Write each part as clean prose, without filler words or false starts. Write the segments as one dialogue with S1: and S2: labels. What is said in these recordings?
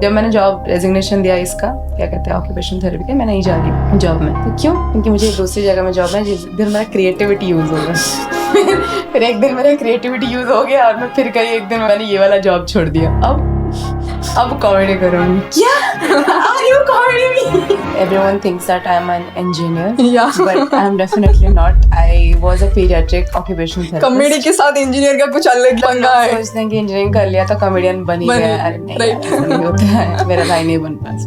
S1: जब मैंने job resignation दिया इसका क्या कहते हैं ऑक्यूपेशन थेरेपी का, मैं नहीं जा रही जॉब में। तो क्यों? क्योंकि मुझे एक दूसरी जगह में जॉब है जिस दिन मेरा क्रिएटिविटी यूज होगा। फिर एक दिन मेरा क्रिएटिविटी यूज हो गया और मैं फिर कहीं एक दिन मैंने ये वाला जॉब छोड़ दिया। अब कॉमेडी करूँगी। क्या? Are you comedy? Everyone thinks that I'm an engineer.
S2: Yeah.
S1: But I'm definitely not. I was a pediatric occupational therapist.
S2: Comedy के साथ इंजीनियर का कुछ अलग पंगा है।
S1: सोचते हैं कि इंजीनियरिंग कर लिया तो कॉमेडियन बन ही गया। अरे नहीं, ऐसा नहीं होता है। मेरा भाई नहीं बन पाया।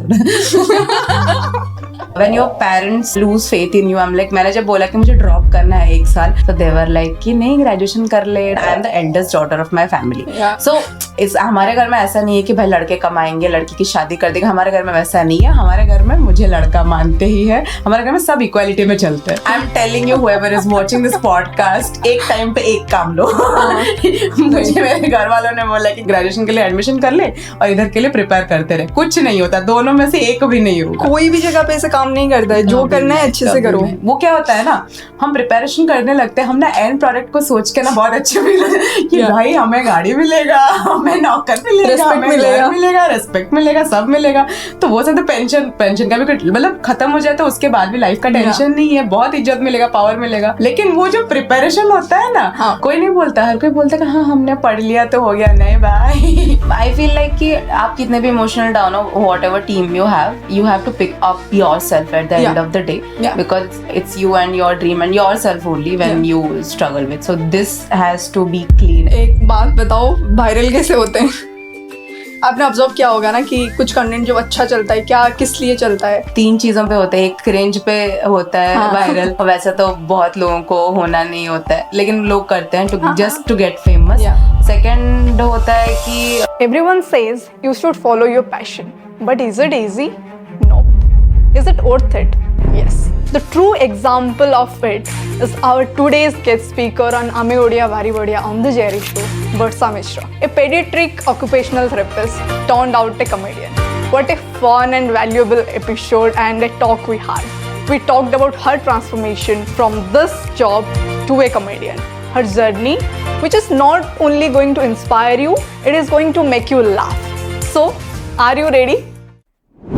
S1: When your parents lose faith in you, I'm like, मैंने जब बोला कि मुझे ड्रॉप करना है 1 साल, तो they were like कि नहीं ग्रेजुएशन कर ले। I am the eldest daughter of my family.
S2: Yeah.
S1: So हमारे घर में ऐसा नहीं है कि भाई लड़के कमाएंगे लड़की की शादी कर देगा। हमारे घर में वैसा नहीं है। हमारे घर में मुझे लड़का मानते ही है। हमारे घर में सब इक्वालिटी में चलते हैं। आई am telling you whoever is watching this podcast, एक टाइम पे एक काम लो। मुझे मेरे घर वालों ने बोला कि ग्रेजुएशन के लिए एडमिशन कर ले और इधर के लिए प्रिपेयर करते रहे। कुछ नहीं होता, दोनों में से एक भी नहीं होगा।
S2: कोई भी जगह पे ऐसे काम नहीं करता है। जो करना है अच्छे से करो।
S1: वो क्या होता है ना, हम प्रिपरेशन करने लगते हैं, हम ना एंड प्रोडक्ट को सोच के ना बहुत अच्छे मिले कि भाई हमें गाड़ी मिलेगा, हमें नौकर मिलेगा, हमें घर मिलेगा, रेस्पेक्ट मिलेगा, सब मिलेगा। तो वो सब तो पेंशन का भी मतलब खत्म हो जाए तो उसके बाद भी लाइफ का टेंशन नहीं है, बहुत इज्जत मिलेगा, पावर मिलेगा। लेकिन वो जो प्रिपरेशन होता है ना, कोई नहीं बोलता। हर कोई बोलता है हाँ हमने पढ़ लिया तो हो गया। नहीं भाई, आई फील लाइक कि आप कितने भी इमोशनल डाउन हो, whatever team you have to pick up yourself at the end of the day, because it's you and your dream and yourself only when you struggle with, so this has to be clean.
S2: एक बात बताओ, viral कैसे होते हैं? आपने observe किया होगा ना कि कुछ कंटेंट जो अच्छा चलता है क्या किस लिए चलता है?
S1: 3 चीजों पे होता है। एक क्रिंज पे होता है वायरल, वैसे तो बहुत लोगों को होना नहीं होता है लेकिन लोग करते हैं just to get famous. Second होता है कि
S2: everyone says you should follow your passion, but is it easy? No. Is it worth it? Yes. The true example of it is our today's guest speaker on Ame Odia Bhari Badhiya on the Jerry Show, Varsa Mishra, a pediatric occupational therapist turned out a comedian. What a fun and valuable episode and a talk we had. We talked about her transformation from this job to a comedian. Her journey, which is not only going to inspire you, it is going to make you laugh. So, are you ready?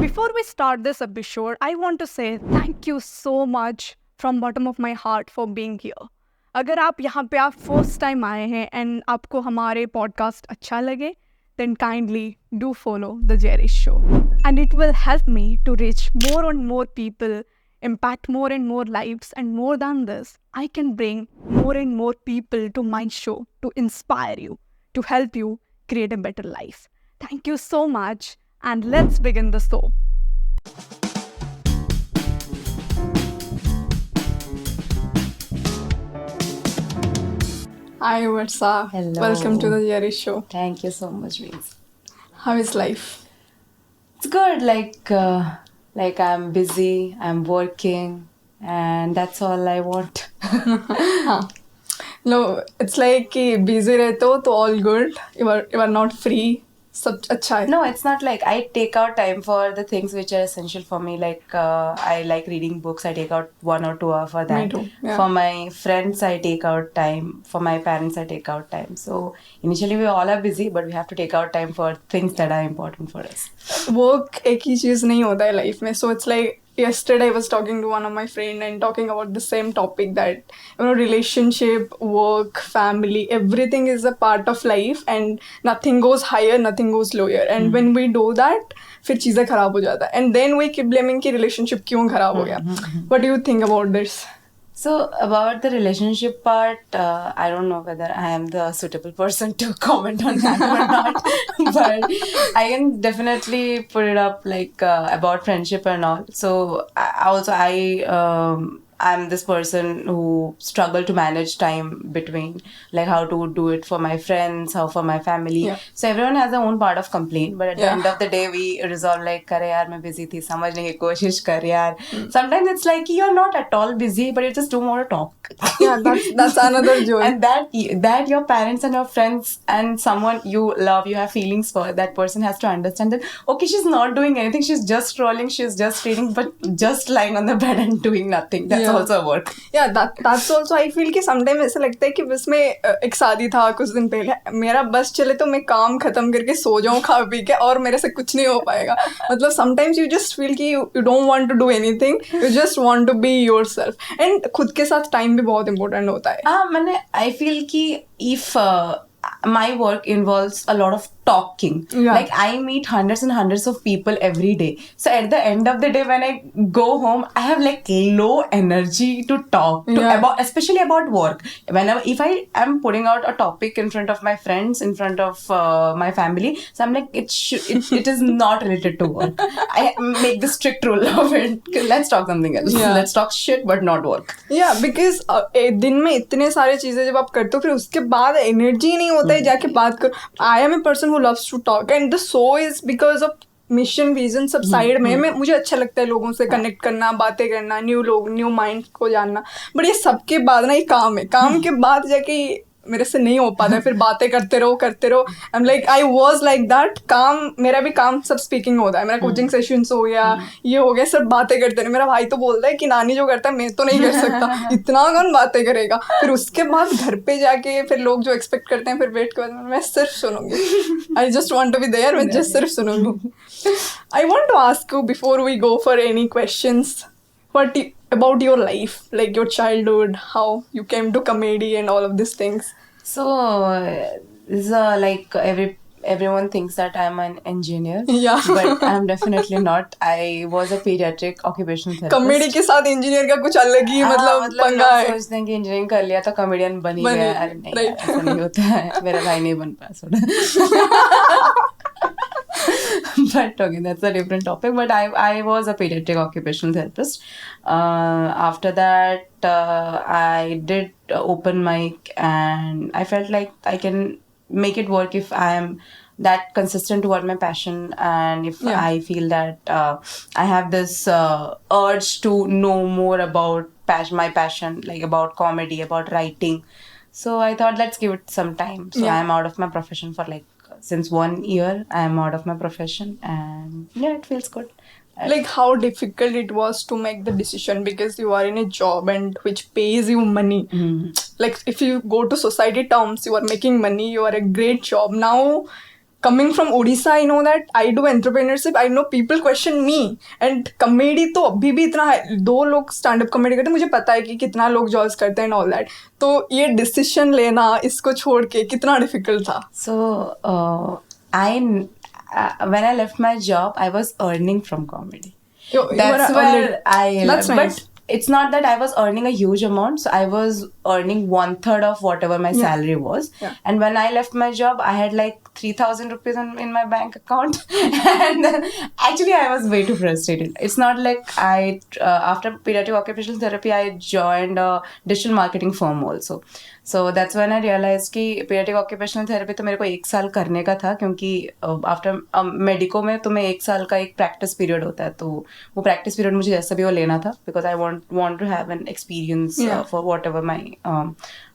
S2: Before we start this episode, I want to say thank you so much from bottom of my heart for being here. अगर आप यहाँ पे आप first time आए हैं and आपको हमारे podcast अच्छा लगे, then kindly do follow The Jerry Show. And it will help me to reach more and more people, impact more and more lives, and more than this, I can bring more and more people to my show to inspire you, to help you create a better life. Thank you so much. And let's begin the show. Hi Varsa.
S1: Hello.
S2: Welcome to the Jerry Show.
S1: Thank you so much, Vince.
S2: How is life?
S1: It's good. Like I'm busy, I'm working, and that's all I want.
S2: No, it's like कि busy रहते हो तो all good. You are not free. सब अच्छा है.
S1: No, it's not like I take out time for the things which are essential for me. Like I like reading books. I take out 1 or 2 hours for that.
S2: Me too. Yeah.
S1: For my friends, I take out time. For my parents, I take out time. So initially we all are busy, but we have to take out time for things that are important for us.
S2: Work एक ही चीज़ नहीं होता है life में. So it's like yesterday I was talking to one of my friend and talking about the same topic that relationship, work, family, everything is a part of life and nothing goes higher, nothing goes lower. And when we do that, फिर चीज़ें खराब हो जाता है. And then we keep blaming कि relationship क्यों खराब हो गया. What do you think about this?
S1: So about the relationship part, I don't know whether I am the suitable person to comment on that or not, but I can definitely put it up like about friendship and all. So I'm this person who struggle to manage time between like how to do it for my friends, how for my family. So everyone has their own part of complaint, but at the end of the day we resolve like करे यार मैं busy थी, समझने की कोशिश कर यार. Sometimes it's like you're not at all busy, but you just don't want to talk.
S2: Yeah, that's another joy.
S1: And that your parents and your friends and someone you love, you have feelings for, that person has to understand that okay, she's not doing anything, she's just scrolling, she's just reading, but just lying on the bed and doing nothing. That's that's
S2: Yeah.
S1: also a work.
S2: Yeah, that's also I feel कि sometimes ऐसा लगता है कि बस में एक शादी था कुछ दिन पहले, मेरा बस चले तो मैं काम खत्म करके सो जाऊँ खा पी के, और मेरे से कुछ नहीं हो पाएगा. मतलब sometimes you just feel कि you don't want to do anything, you just want to be yourself. And खुद के साथ time भी बहुत important होता है.
S1: मैंने I feel कि if my work involves a lot of talking.
S2: Yeah.
S1: Like I meet hundreds and hundreds of people every day. So at the end of the day, when I go home, I have like low energy to talk to
S2: Yeah.
S1: about, especially about work. Whenever if I am putting out a topic in front of my friends, in front of my family, so I'm like it is not related to work. I make the strict rule of it. Let's talk something else.
S2: Yeah.
S1: Let's talk shit, but not work.
S2: Yeah, because दिन में इतने सारे चीजें जब आप करते हो, फिर उसके बाद एनर्जी नहीं होता है जाके बात करो. I am a person who loves to talk, and the so is because of mission vision सब साइड में. मैं मुझे अच्छा लगता है लोगों से कनेक्ट करना, बातें करना, न्यू लोग, न्यू माइंड को जानना. बट ये सबके बाद ना, ये काम है, काम के बाद जाके मेरे से नहीं हो पाता है. फिर बातें करते रहो. आई am like I was like that. काम, मेरा भी काम सब स्पीकिंग होता है. मेरा कोचिंग सेशंस हो गया, ये हो गया, सब बातें करते रहे. मेरा भाई तो बोलता है कि नानी जो करता है मैं तो नहीं कर सकता, इतना कौन बातें करेगा. फिर उसके बाद घर पे जाके फिर लोग जो एक्सपेक्ट करते हैं, फिर वेट के बाद मैं सिर्फ सुनूंगी. I just want to be there, मैं जस्ट सिर्फ सुनूंगी. I want to ask you before we go for any questions, what about your life, like your childhood, how you came to comedy and all of these things?
S1: So this is like everyone thinks that I'm an engineer.
S2: Yeah.
S1: But I'm definitely not. I was a pediatric occupational therapist.
S2: Comedy के साथ engineer का कुछ अलग ही मतलब पंगा
S1: लोग
S2: है.
S1: सोचते हैं कि इंजीनियरिंग कर लिया तो कॉमेडियन बन ही गया. अरे नहीं,
S2: right.
S1: ऐसा नहीं होता है. मेरा भाई नहीं बन पाया थोड़ा. But okay, that's a different topic. But I was a pediatric occupational therapist. After that, I did open mic, and I felt like I can make it work if I am that consistent toward my passion, and if
S2: Yeah.
S1: I feel that I have this urge to know more about my passion, like about comedy, about writing. So I thought, let's give it some time. So
S2: Yeah.
S1: I'm out of my profession for like since 1 year. I'm out of my profession, and yeah, it feels good.
S2: Like how difficult it was to make the decision, because you are in a job and which pays you money. Like if you go to society terms, you are making money, you are a great job. Now coming from Odisha, I know that I do entrepreneurship. I know people question me, and comedy तो अभी भी इतना है. 2 लोग stand up comedy करते हैं, मुझे पता है कि कितना लोग जॉब्स करते हैं and all that. तो ये डिसीजन लेना, इसको छोड़ के कितना डिफिकल्ट था.
S1: So when I left my job, I was earning from comedy.
S2: You
S1: That's
S2: were
S1: where
S2: early.
S1: I
S2: That's
S1: left.
S2: nice.
S1: But it's not that I was earning a huge amount. So I was earning 1/3 of whatever my salary was.
S2: Yeah.
S1: And when I left my job, I had like 3,000 rupees in my bank account. And then actually I was way too frustrated. It's not like after pediatric occupational therapy, I joined a digital marketing firm also. So that's when I realized कि pediatric occupational therapy तो मेरे को 1 साल करने का था, क्योंकि after medico में तुम्हें 1 साल का एक प्रैक्टिस पीरियड होता है. तो वो प्रैक्टिस पीरियड मुझे जैसा भी वो लेना था, because I want to have an experience for whatever my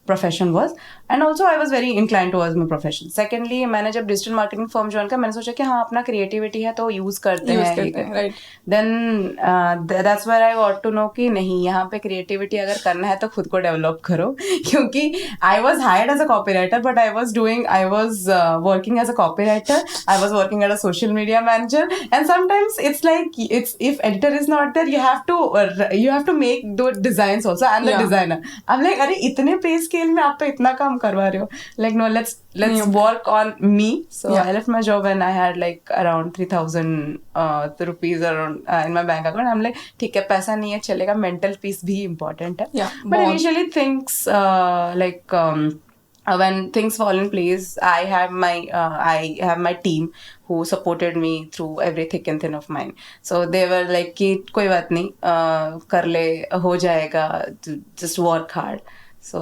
S1: profession was. And also I was very incline towards my profession. Secondly, मैंने जब डिजिटल मार्केटिंग फर्म ज्वाइन किया, मैंने सोचा कि हाँ, अपना क्रिएटिविटी है तो यूज करते हैं. Then that's where I got to know कि नहीं, यहाँ पे क्रिएटिविटी अगर करना है तो खुद को डेवलप करो. क्योंकि I was hired as a copywriter, but I was working as a copywriter. I was working as a social media manager, and sometimes it's like if editor is not there, you have to make the designs also, and the designer. I'm like, अरे इतने पे scale में आप तो इतना काम करवा रहे हो. Like no, let's work on me. So I left my job and I had like around 3,000 rupees around in my bank account. I'm like, ठीक है, पैसा नहीं है चलेगा, mental peace भी important है.
S2: Yeah,
S1: but initially things when things fall in place, I have my team who supported me through every thick and thin of mine. So they were like कि कोई बात नहीं, कर ले, हो जाएगा, just work hard. So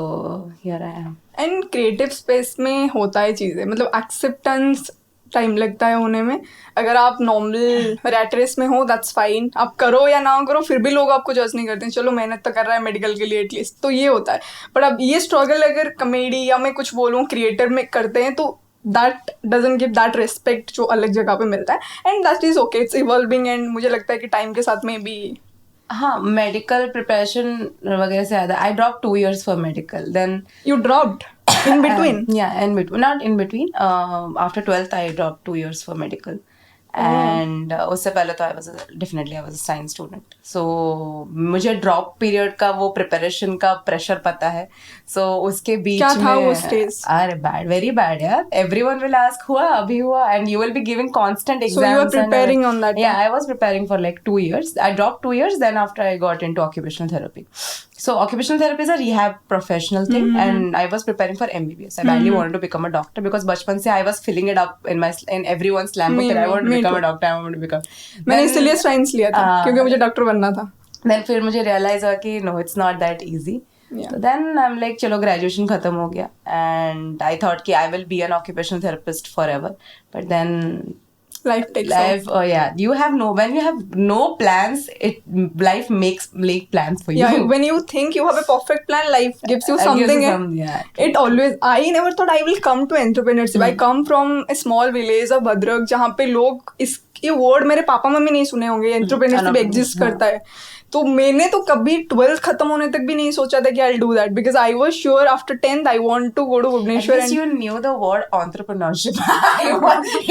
S1: here I am.
S2: And creative space में होता है चीज़ें, मतलब एक्सेप्टेंस टाइम लगता है होने में. अगर आप नॉर्मल रैट रेस में हो, दैट्स फाइन, आप करो या ना करो, फिर भी लोग आपको जज नहीं करते हैं. चलो मेहनत तो कर रहा है मेडिकल के लिए एटलीस्ट, तो ये होता है. बट अब ये स्ट्रगल अगर कॉमेडी या मैं कुछ बोलूँ क्रिएटर में करते हैं, तो that doesn't give that respect जो अलग जगह पे मिलता है. And that is okay, it's evolving. And मुझे लगता है कि टाइम के साथ में भी
S1: हाँ, मेडिकल प्रिपरेशन वगैरह से ज़्यादा आई drop 2 years for medical. Then
S2: You dropped in between?
S1: yeah, in between, not in between. After 12th, I dropped 2 years for medical. And उससे पहले तो I was a science student. So मुझे drop period का वो preparation का pressure पता है. So उसके बीच
S2: क्या
S1: में
S2: था वो stage?
S1: अरे bad, very bad यार. Everyone will ask हुआ अभी हुआ, and you will be giving constant exams.
S2: So you were preparing on that?
S1: Yeah, I was preparing for like 2 years. I dropped 2 years. Then after I got into occupational therapy. So occupational therapy is a rehab professional thing, and I was preparing for MBBS. I badly wanted to become a doctor because बचपन से I was filling it up in everyone's slam book that I want to become a doctor. I want to become.
S2: मैंने इसलिए science लिया था क्योंकि मुझे doctor बनना था.
S1: Then फिर मुझे realize हुआ कि no, it's not that easy.
S2: Yeah.
S1: So then I'm like चलो graduation खत्म हो गया, and I thought कि I will be an occupational therapist forever. But then
S2: life takes off.
S1: Oh yeah, when you have no plans, life makes plans for you.
S2: Yeah, when you think you have a perfect plan, life gives you something.
S1: Yeah.
S2: It always. I never thought I will come to entrepreneurship. I come from a small village of Bhadrak, जहाँ पे लोग ये word मेरे papa mummy नहीं सुने होंगे. Entrepreneurship exist करता है. तो मैंने तो कभी 12th खत्म होने तक भी नहीं सोचा था कि I do that because I was sure after 10th I want to go to Bhubaneswar.
S1: And you knew the word entrepreneurship.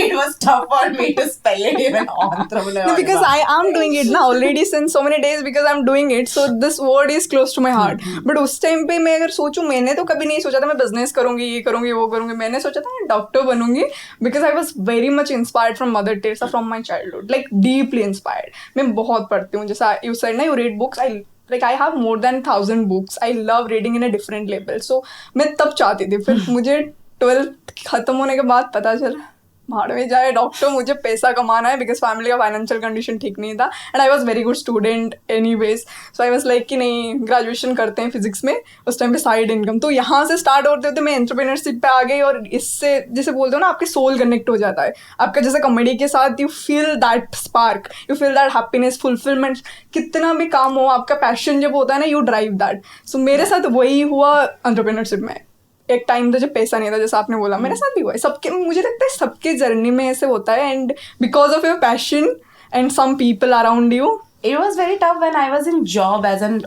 S1: It was tough for me to spell it even entrepreneur.
S2: Because I am doing it now already since so many days because I'm doing it, so this word is close to my heart. But उस time पे मैं अगर सोचूं, मैंने तो कभी नहीं सोचा था मैं बिजनेस करूंगी, ये करूंगी, वो करूंगी. मैंने सोचा था मैं doctor बनूंगी because I was very much inspired from Mother Teresa from my childhood, like deeply inspired. मैं बहुत पढ़ती हूँ. जैसा you said ना, you read books. I have more than 1,000 books. I love reading in a different level. So मैं तब चाहती थी. फिर मुझे 12th खत्म होने के बाद पता चला भाड़ में जाए डॉक्टर, मुझे पैसा कमाना है बिकॉज फैमिली का फाइनेंशियल कंडीशन ठीक नहीं था. And I was very good student any ways. So I was like कि नहीं, ग्रेजुएशन करते हैं फिजिक्स में. उस टाइम पे साइड इनकम. तो यहाँ से स्टार्ट होते होते मैं एंटरप्रेन्योरशिप पे आ गई. और इससे जैसे बोलते हो ना, आपके सोल कनेक्ट हो जाता है आपका. जैसे कॉमेडी के साथ you feel that spark, you feel that happiness, fulfilment. कितना भी काम हो, आपका पैशन जब होता है ना, यू ड्राइव दैट. सो मेरे साथ वही हुआ एंटरप्रेन्योरशिप में. एक टाइम था जब पैसा नहीं था, जैसा आपने बोला, मेरे साथ भी हुआ है. सबके, मुझे लगता है सबके जर्नी में ऐसे होता है. And because of your passion and some people around you.
S1: It was very tough when I was in job as an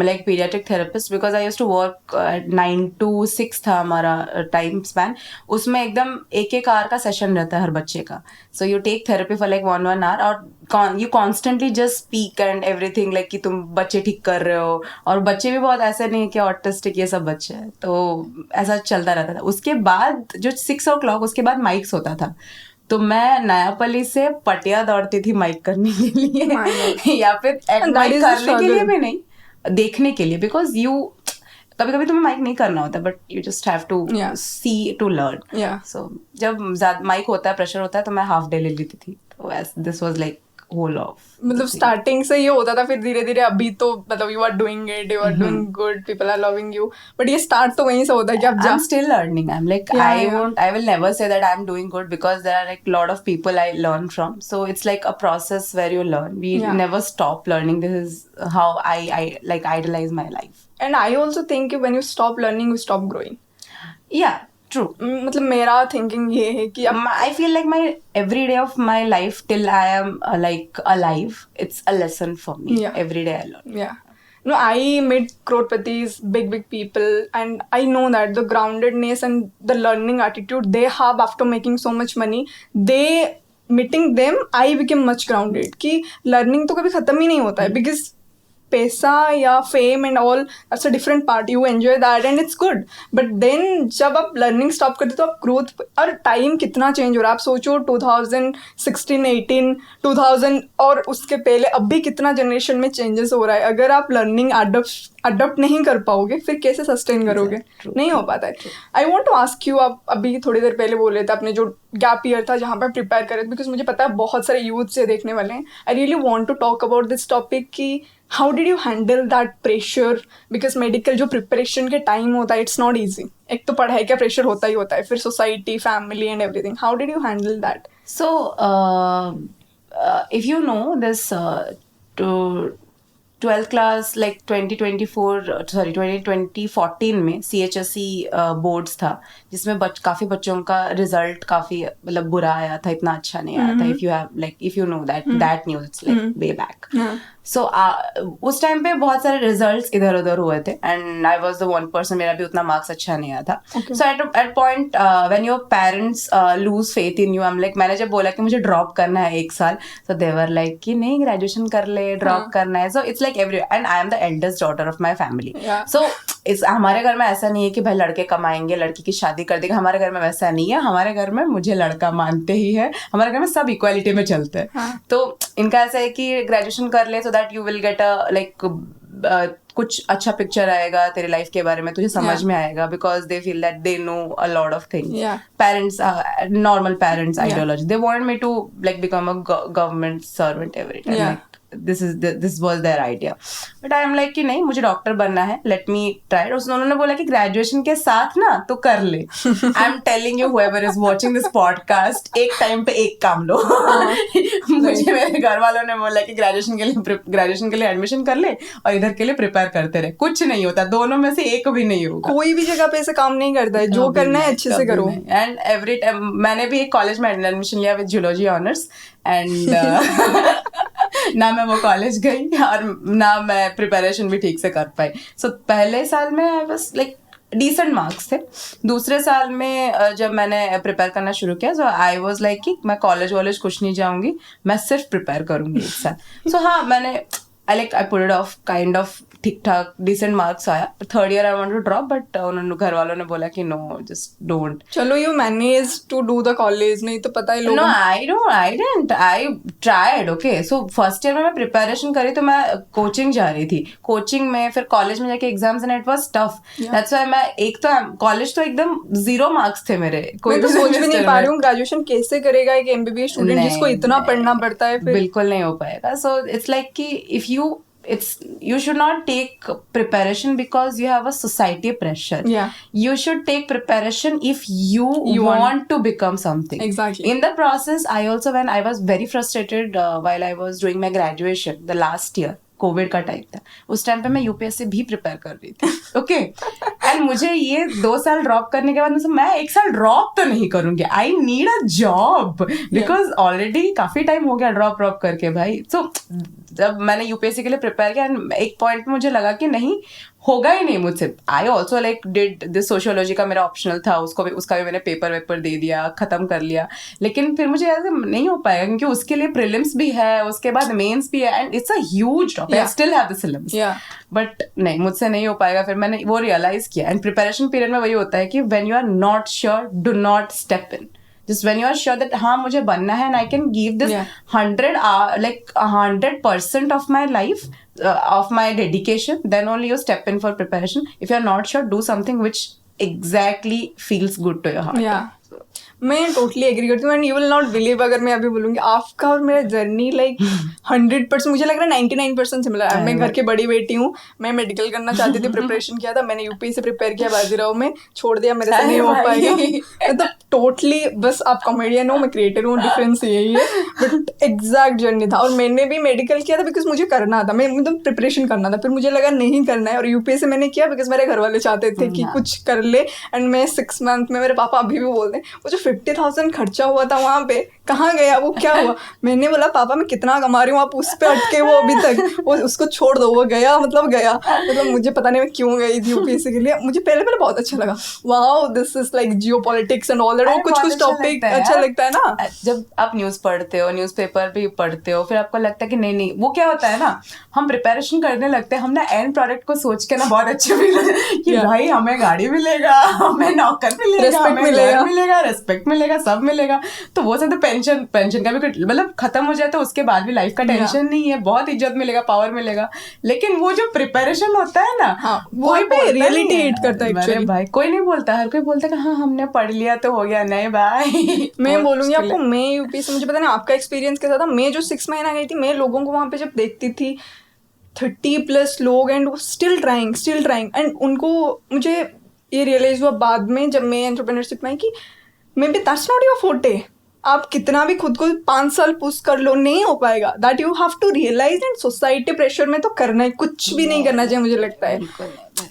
S1: like pediatric therapist because I used to work 9 to 6 था हमारा time span. उसमें एकदम एक our का session रहता है हर बच्चे का. So you take therapy for like 1 hour और you constantly just speak and everything like कि तुम बच्चे ठीक कर रहे हो. और बच्चे भी बहुत ऐसे नहीं कि ऑटिस्टिक ये सब बच्चे हैं, तो ऐसा चलता रहता था. उसके बाद जो 6 o'clock उसके बाद माइक्स होता था. तो मैं नयापल्ली से पटिया दौड़ती थी माइक करने के लिए या फिर माइक करने के लिए भी नहीं, देखने के लिए. बिकॉज यू कभी कभी तुम्हें माइक नहीं करना होता, but you just have to see to learn. So जब माइक होता है, प्रेशर होता है, तो मैं हाफ डे ले लेती थी. तो this was like whole off.
S2: मतलब स्टार्टिंग से ये होता था, फिर धीरे धीरे अभी तो मतलब you are doing it, you are doing good, people are loving you. But ये स्टार्ट तो वहीं से होता है कि आप
S1: I'm still learning. I'm like I will never say that I'm doing good because there are like lot of people I learn from. So it's like a process where you learn. We never stop learning. This is how I like idolize my life.
S2: And I also think when you stop learning, you stop growing.
S1: Yeah. True.
S2: मतलब मेरा thinking ये है कि
S1: I feel like my every day of my life till I am like alive, it's a lesson for me. Every day I learn.
S2: Yeah. No, I met crorepati's, big people, and I know that the groundedness and the learning attitude they have after making so much money, meeting them, I became much grounded. कि learning तो कभी खत्म ही नहीं होता है because पैसा या fame and all that's a different part. You enjoy that and it's good. But then जब आप लर्निंग स्टॉप करते तो आप ग्रोथ, और टाइम कितना चेंज हो रहा है. आप सोचो 2016, 18, 2000 और उसके पहले अब भी कितना जनरेशन में चेंजेस हो रहा है. अगर आप लर्निंग अडॉप्ट नहीं कर पाओगे, फिर कैसे सस्टेन करोगे? नहीं हो पाता है. I want to ask you, आप अभी थोड़ी देर पहले बोल रहे थे अपने जो गैप ईयर था जहाँ पर प्रिपेयर कर रहे थे, बिकॉज मुझे पता है बहुत सारे यूथ से देखने वाले हैं. I really want to talk about this topic कि how did you handle that pressure, because medical जो प्रिपरेशन के टाइम होता है इट्स नॉट ईजी. एक तो पढ़ाई का प्रेशर होता ही होता है, फिर society, family and everything. How did you handle that?
S1: So if you no this 12th class like 2014 में CHSE बोर्ड्स था जिसमें काफ़ी बच्चों का रिजल्ट काफ़ी मतलब बुरा आया था, इतना अच्छा नहीं आया था. If you have like if you know that news, it's like way back. So उस टाइम पे बहुत सारे रिजल्ट्स इधर उधर हुए थे and I was the one person, मेरा भी उतना मार्क्स अच्छा नहीं आया था. So at point when your parents lose faith in you, I am like, मैंने जब बोला कि मुझे ड्रॉप करना है 1 साल, सो दे वर लाइक कि नहीं ग्रेजुएशन कर ले, ड्रॉप करना है. So it's like every, and I am the eldest daughter of my family. So इस हमारे घर में ऐसा नहीं है कि भाई लड़के कमाएंगे लड़की की शादी कर देगा. हमारे घर में वैसा नहीं है. हमारे घर में मुझे लड़का मानते ही है. हमारे घर में सब इक्वालिटी में चलते हैं. तो इनका ऐसा है कि ग्रेजुएशन कर ले सो that you will get a like कुछ अच्छा पिक्चर आएगा तेरे लाइफ के बारे में, तुझे समझ में आएगा, because they feel that they know a lot of things. Parents, normal parents ideology, they want me to like become a government servant every time. this was their idea, but I am like कि नहीं मुझे doctor बनना है, let me try. उन्होंने बोला कि graduation के साथ ना तो कर ले. I am telling you whoever is watching this podcast, एक टाइम पे एक काम लो. मुझे मेरे घर वालों ने बोला कि ग्रेजुएशन के लिए एडमिशन कर ले और इधर के लिए प्रिपेयर करते रहे. कुछ नहीं होता, दोनों में से एक भी नहीं होगा.
S2: कोई भी जगह पे ऐसे काम नहीं करता है. जो करना है अच्छे से करो.
S1: एंड एवरी टाइम मैंने भी एक कॉलेज में एडमिशन लिया विद जूलॉजी ऑनर्स एंड ना मैं वो कॉलेज गई और ना मैं प्रिपरेशन भी ठीक से कर पाई. सो पहले साल में I was like decent marks थे. दूसरे साल में जब मैंने प्रिपेयर करना शुरू किया सो आई वाज लाइक कि मैं कॉलेज कुछ नहीं जाऊंगी, मैं सिर्फ प्रिपेयर करूंगी 1 साल. सो हाँ मैंने I put it off kind of ठीक ठाक डिसेंट मार्क्स आया. 3rd year I want to drop but उन्होंने घर वालों ने बोला कि नो जस्ट डोंट.
S2: चलो you manage to do the college, नहीं तो पता ही लोग.
S1: No I didn't, I tried. Okay so first year में मैं प्रिपरेशन करी तो मैं कोचिंग जा रही थी. कोचिंग में फिर कॉलेज में जाके exams and it was tough. That's why मैं एक तो कॉलेज तो एकदम 0 मार्क्स थे मेरे.
S2: कोई तो सोच भी नहीं पा रही हूँ ग्रेजुएशन कैसे करेगा एक एमबीबीएस स्टूडेंट जिसको इतना पढ़ना पड़ता है.
S1: बिल्कुल नहीं हो पाएगा. सो इट्स लाइक कि if you should not take preparation because you have a society pressure. You should take preparation if you want to become something.
S2: Exactly.
S1: In the process, when I was very frustrated while I was doing my graduation the last year, Covid का time था, उस time पे मैं UPSC भी prepare कर रही थी. Okay and मुझे ये 2 साल ड्रॉप करने के बाद मैं 1 साल ड्रॉप तो नहीं करूंगी. I need a job because already काफी टाइम हो गया ड्रॉप करके भाई. सो जब मैंने यूपीएससी के लिए प्रिपेयर किया एक पॉइंट पे मुझे लगा कि नहीं होगा ही नहीं मुझसे. I also like did this sociology का मेरा ऑप्शनल था, उसका भी मैंने पेपर दे दिया, खत्म कर लिया. लेकिन फिर मुझे ऐसे नहीं हो पाएगा क्योंकि उसके लिए प्रीलिम्स भी है, उसके बाद मेंस भी है and it's a huge topic. I still have the syllabus but नहीं मुझसे नहीं हो पाएगा. फिर मैंने वो रियलाइज किया. एंड प्रिपरेशन पीरियड में वही होता है कि when you are not sure do not step in. Just when you are sure that हाँ मुझे बनना है and I can give this 100% of my life, of my dedication, then only you step in for preparation. If you are not sure, do something which exactly feels good to your heart.
S2: मैं totally agree करती हूँ. And you will not believe अगर मैं अभी बोलूँगी आपका और मेरा जर्नी लाइक 100%, मुझे लग रहा है 99% सिमिलर है. मैं घर की बड़ी बेटी हूँ. मैं मेडिकल करना चाहती थी, प्रिपरेशन किया था, मैंने यूपी से प्रिपेयर किया, बाजीराव में छोड़ दिया, मेरे से नहीं हो पाएगा. मतलब टोटली बस आप कॉमेडियन हो, मैं क्रिएटर हूँ, डिफरेंस यही है. बट एग्जैक्ट जर्नी था. और मैंने भी मेडिकल किया था बिकॉज मुझे करना था, मैं मतलब प्रिपरेशन करना था. फिर मुझे लगा नहीं करना है और यूपी से मैंने किया बिकॉज मेरे घर वाले चाहते थे कि कुछ कर ले. एंड मैं 6 मंथ में, मेरे पापा अभी भी बोलते हैं वो जो 50,000 खर्चा हुआ था वहाँ पे कहाँ गया, वो क्या हुआ. मैंने बोला पापा मैं कितना कमा रही हूँ, आप उस पे अटके वो अभी तक, वो उसको छोड़ दो, वो गया मतलब गया. मतलब मुझे पता नहीं मैं क्यों गई थी यूपीएससी के लिए. मुझे पहले बहुत अच्छा लगा, wow this is like geopolitics and all that. वो कुछ टॉपिक अच्छा लगता है ना.
S1: जब आप न्यूज़ पढ़ते हो, न्यूज़पेपर भी पढ़ते हो, फिर आपको लगता है कि नहीं वो क्या होता है ना, हम प्रिपरेशन करने लगते हैं, हम ना एंड प्रोडक्ट को सोच के ना बहुत अच्छे फील कि भाई हमें गाड़ी मिलेगा, हमें नौकर मिलेगा, हमें घर मिलेगा, रेस्पेक्ट मिलेगा, सब मिलेगा. तो वो सब तो पेंशन का भी मतलब खत्म हो जाए तो उसके बाद भी लाइफ का टेंशन नहीं है, बहुत इज्जत मिलेगा, पावर मिलेगा. लेकिन वो जो प्रिपरेशन होता है ना,
S2: वो पे रियलिटी हिट करता है एक्चुअली.
S1: भाई कोई नहीं बोलता, हर कोई बोलता है कि हाँ हमने पढ़ लिया तो हो गया. नहीं भाई
S2: मैं बोलूंगी आपको, मैं यूपी से, मुझे पता नहीं आपका एक्सपीरियंस कैसा था. मैं जो 6 महीना गई थी, मैं लोगों को वहाँ पे जब देखती थी 30+ लोग एंड स्टिल ट्राइंग एंड उनको, मुझे ये रियलाइज हुआ बाद में जब मैं एंटरप्रेन्योरशिप में आई कि may be that's not your forte. आप कितना भी खुद को 5 साल पुश कर लो, नहीं हो पाएगा. That you have to realise. And society pressure में तो करना है, कुछ भी नहीं करना चाहिए मुझे लगता है.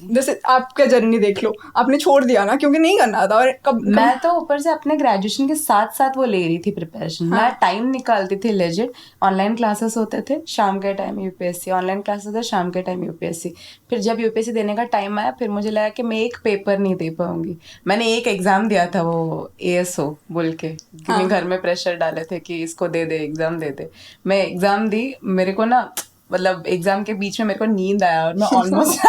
S2: जैसे आपका जर्नी देख लो, आपने छोड़ दिया ना क्योंकि नहीं करना था, और कब
S1: मैं तो ऊपर से अपने ग्रेजुएशन के साथ साथ वो ले रही थी प्रिपरेशन। मैं टाइम निकालती थी लेजिट। ऑनलाइन क्लासेस होते थे शाम के टाइम यूपीएससी, ऑनलाइन क्लासेस थे शाम के टाइम यूपीएससी। फिर जब यूपीएससी देने का टाइम आया, फिर मुझे लगा कि मैं एक पेपर नहीं दे पाऊंगी। मैंने एक एग्जाम दिया था, वो ASO बोल के, क्योंकि घर में प्रेशर डाले थे कि इसको दे दे, एग्जाम दे दे। मैं एग्जाम दी, मेरे को ना मतलब एग्जाम के बीच में मेरे को नींद आया और मैं ऑलमोस्ट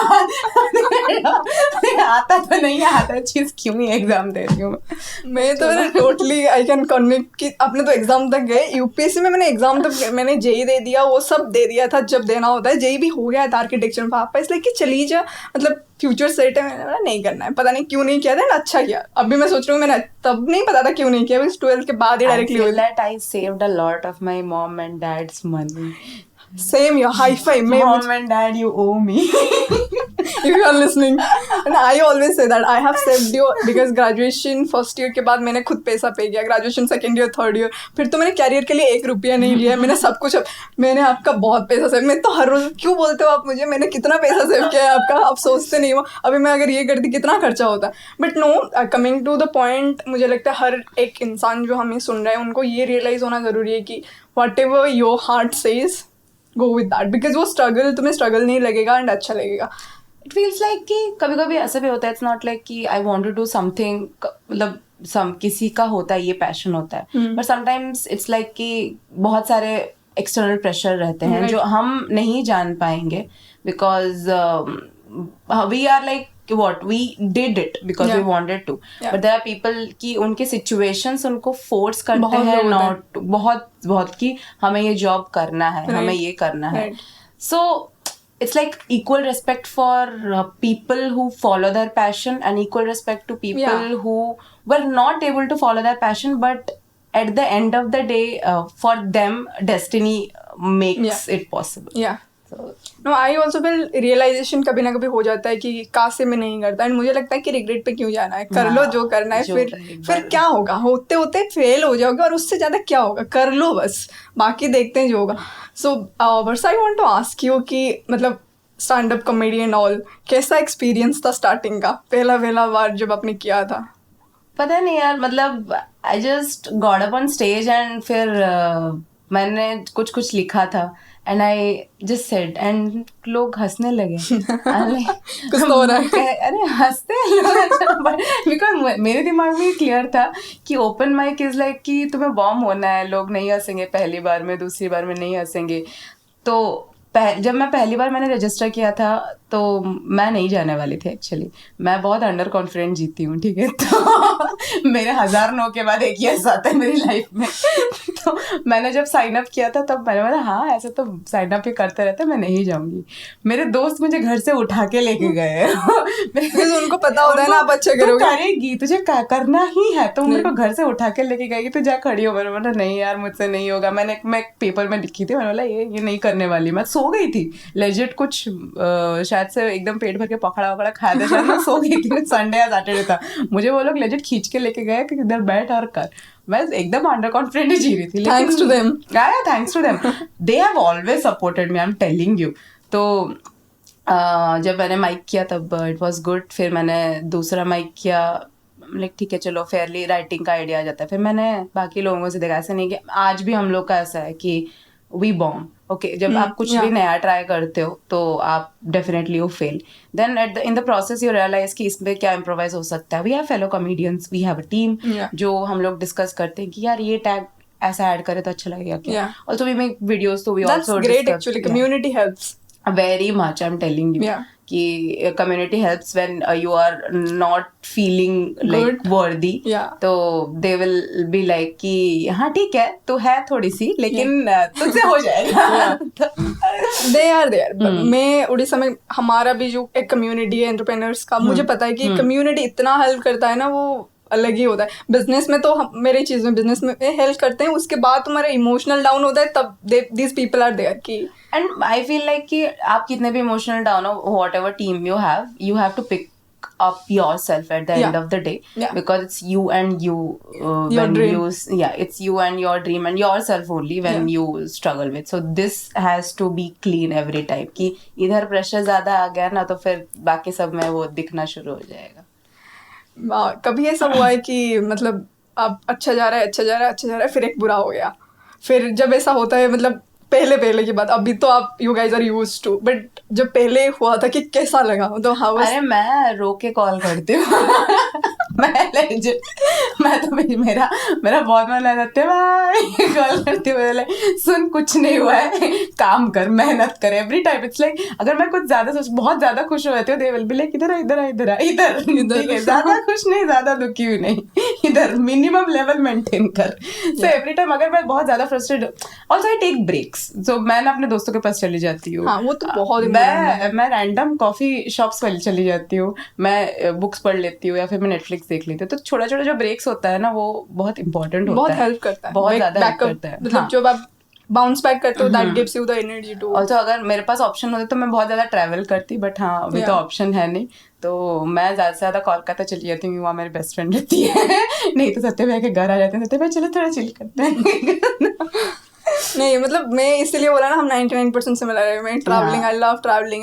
S1: आता तो नहीं आता चीज, क्यों ही एग्जाम दे रही हूँ
S2: मैं तो टोटली आई कैन कनेक्ट कि आपने तो एग्जाम तक गए। यूपीएससी में मैंने एग्जाम तक मैंने जेई दे दिया, वो सब दे दिया था जब देना होता है। जेई भी हो गया था आर्किटेक्चर में पापा, इसलिए कि चली जा, मतलब फ्यूचर सेट है। मैंने बोला नहीं करना है, पता नहीं क्यों नहीं किया था, अच्छा किया। अभी मैं सोच रही हूँ मैंने तब नहीं पता था क्यों नहीं किया, 12th के बाद ही डायरेक्टली हो गया।
S1: I saved a lot of my mom and dad's money.
S2: Same here, high five.
S1: Mom and dad, you owe me.
S2: If you are listening, and I always say that I have saved you because graduation first year के बाद मैंने खुद पैसा पे किया, graduation second year third year, फिर तो मैंने कैरियर के लिए 1 रुपया नहीं लिया, मैंने सब कुछ, मैंने आपका बहुत पैसा सेव, मैं तो हर रोज क्यों बोलते हो आप मुझे, मैंने कितना पैसा सेव किया है आपका, आप सोचते नहीं हो। अभी मैं अगर ये करती कितना खर्चा होता। But no, coming to the point, मुझे लगता है हर एक इंसान जो हमें सुन रहा है उनको ये रियलाइज होना जरूरी है कि what ever your heart says go with that, because वो स्ट्रगल तुम्हें स्ट्रगल नहीं लगेगा एंड अच्छा लगेगा।
S1: इट फील्स लाइक कि कभी कभी ऐसा भी होता है, इट्स नॉट लाइक कि I want to do something, मतलब किसी का होता है ये पैशन होता है, बट समटाइम्स इट्स लाइक कि बहुत सारे एक्सटर्नल प्रेशर रहते हैं जो हम नहीं जान पाएंगे, because we are like what we did it because we wanted to, but there are people कि उनके situations उनको force करते हैं not बहुत कि हमें ये job करना है, हमें ये करना है। So it's like equal respect for people who follow their passion and equal respect to people who were not able to follow their passion, but at the end of the day for them destiny makes it possible.
S2: No, I also feel realisation कभी ना कभी हो जाता है कि काश से मैं नहीं करता, एंड मुझे लगता है कि रिग्रेट पे क्यों जाना है, कर लो जो करना है, फिर क्या होगा, होते होते फेल हो जाओगे और उससे ज़्यादा क्या होगा, कर लो बस, बाकी देखते हैं जो होगा। So Varsha, I want to ask you कि मतलब stand up comedy and all, कैसा एक्सपीरियंस था स्टार्टिंग का, पहला बार जब आपने किया था?
S1: पता नहीं यार, मतलब I just got up on stage and फिर मैंने कुछ लिखा था and I just said and लोग हंसने लगे।
S2: कुछ तो हो रहा है,
S1: अरे हंसते हैं लोग, बिकॉज मेरे दिमाग में क्लियर था कि ओपन माइक इज लाइक कि तुम्हें बॉम्ब होना है, लोग नहीं हंसेंगे पहली बार में, दूसरी बार में नहीं हंसेंगे। तो जब मैं पहली बार मैंने रजिस्टर किया था तो मैं नहीं जाने वाली थी एक्चुअली, मैं बहुत अंडर कॉन्फिडेंट जीती हूँ, ठीक है, तो मेरे 1000 नो के बाद एक यस आता है मेरी लाइफ में। तो मैंने जब साइन अप किया था तब मैंने बोला हाँ ऐसे तो साइन अप ही करते रहते, मैं नहीं जाऊंगी। मेरे दोस्त मुझे घर से उठा के लेके गए
S2: उनको पता होता है ना आप अच्छा करोगे,
S1: करेगी तुझे करना ही है, तो मेरे को घर से उठा के लेके गई, तो जा खड़ी हो। मैंने बोला नहीं यार मुझसे नहीं होगा। मैं एक पेपर में लिखी थी, मैंने बोला ये नहीं करने वाली। मैं सो गई थी लेजिट, कुछ शायद से एकदम पेट भर के पकड़ा वकड़ा खाया था शायद, मैं सो गई थी। संडे या सैटरडे था, मुझे वो लोग लेजिट खींच के लेके गए कि इधर बैठ और कर। मैं एकदम अंडर कॉन्फिडेंट ही जी रही थी।
S2: Thanks to them,
S1: thanks to them, they have always supported me, I am telling you. तो जब मैंने माइक किया तब इट वाज गुड। फिर मैंने दूसरा माइक किया, लाइक ठीक है चलो फेयरली राइटिंग का आइडिया आ जाता है। फिर मैंने बाकी लोगों से देखा, ऐसे नहीं कि आज भी हम लोग का ऐसा है कि वी बॉम्ब, ओके, जब आप कुछ भी नया ट्राई करते हो तो आप definitely you fail, then in the process you realise कि इसमें क्या इम्प्रोवाइज हो सकता है। We have fellow comedians, we have a team जो हम लोग डिस्कस करते हैं कि यार ये टैग ऐसा ऐड करे तो अच्छा लगेगा क्या। ऑल्सो वी मेक वीडियोस, तो we also
S2: great actually, community helps
S1: very much, I'm telling you, कि community helps when you are not feeling like worthy, तो they will be like कि हाँ ठीक है तो है थोड़ी सी, लेकिन तुझसे हो जाएगा।
S2: they are there। मैं उड़ीसा में हमारा भी जो एक कम्युनिटी है एंटरप्रेन्योर्स का, मुझे पता है कि कम्युनिटी इतना हेल्प करता है ना, वो अलग ही होता है। बिजनेस में तो मेरी चीज में बिजनेस में हेल्प करते हैं, उसके बाद तुम्हारा इमोशनल डाउन होता है तब दीज पीपल आर देयर की। एंड
S1: आई फील लाइक कि आप कितने भी इमोशनल डाउन हो, whatever team you have to pick up yourself at the end of the day, because it's you and you when
S2: dream.
S1: it's you and your dream and yourself only when you struggle with. So this has to be clean every time कि इधर pressure ज्यादा आ गया ना तो फिर बाकी सब में वो दिखना शुरू हो जाएगा.
S2: कभी ऐसा हुआ है कि मतलब आप अच्छा जा रहा है फिर एक बुरा हो गया, फिर जब ऐसा होता है मतलब पहले की बात, अभी तो आप you guys are used to, but जब पहले हुआ था कि कैसा लगा तो हाउ?
S1: अरे मैं रो के कॉल करती हूँ मैं तो मेरा बहुत मन रहता है भाई कॉल करती हूँ, सुन कुछ नहीं हुआ है, काम कर, मेहनत कर. एवरी टाइम इट्स लाइक अगर मैं कुछ बहुत ज्यादा खुश हो जाती हूँ, दे विल बी लाइक इधर ज्यादा खुश नहीं, ज्यादा दुखी हुई नहीं, इधर मिनिमम लेवल मेंटेन कर. सो एवरी टाइम अगर मैं बहुत ज्यादा frustrated, also I take breaks. So मैं ना अपने दोस्तों के पास चली जाती हूँ.
S2: हाँ, वो तो बहुत
S1: मैं रैंडम कॉफी शॉप्स वाली चली जाती हूँ, मैं बुक्स पढ़ लेती हूँ या फिर मैं नेटफ्लिक्स देख लेती हूँ. तो छोटा छोटा जो ब्रेक्स होता है ना वो बहुत इंपॉर्टेंट होता है,
S2: बहुत हेल्प करता है,
S1: बहुत ज्यादा हेल्प करता है.
S2: मतलब जब आप बाउंस बैक करते हो that gives you the energy to.
S1: Also अगर मेरे पास ऑप्शन होता तो मैं बहुत ज्यादा ट्रैवल करती, बट हाँ अभी तो ऑप्शन है नहीं, तो मैं ज्यादा से ज्यादा कोलकाता चली जाती हूँ, वहाँ मेरी बेस्ट फ्रेंड रहती है. नहीं तो सत्य भाई के घर आ जाते हैं, सत्य भाई चलो थोड़ा चिल करते हैं.
S2: नहीं मतलब मैं इसलिए बोला ना हम 99% से मिला रहे. मैं ट्रैवलिंग,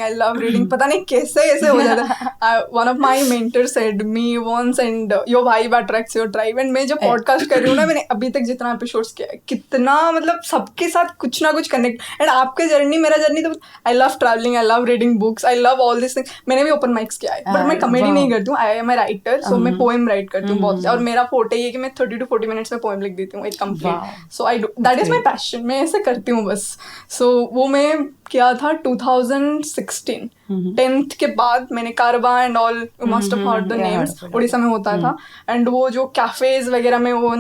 S2: आई लव रीडिंग, पता नहीं कैसे हो जाता है. One of my mentor said me once and your vibe attracts your tribe. And मैं जो पॉडकास्ट कर रही हूँ ना, मैंने अभी तक जितना एपिसोड्स किया है, कितना मतलब सबके साथ कुछ ना कुछ कनेक्ट. एंड आपके जर्नी मेरा जर्नी तो I love travelling, I love reading books, I love all this thing. मैंने भी ओपन माइक्स किया है, बट मैं कॉमेडी नहीं करती हूँ. आई एम ए राइटर, सो मैं पोएम राइट करती हूँ बहुत. और मेरा फोटे ये कि मैं 30 to 40 मिनट्स में पोएम लिख देती हूँ एक complete. So I do that is my passion, मैं ऐसे करती हूँ बस. सो वो मैं किया था 2016 10th के बाद. मैंने कारवा and all, you must have heard the names, Orissa में होता था. एंड वो जो कैफेज वगैरह में वो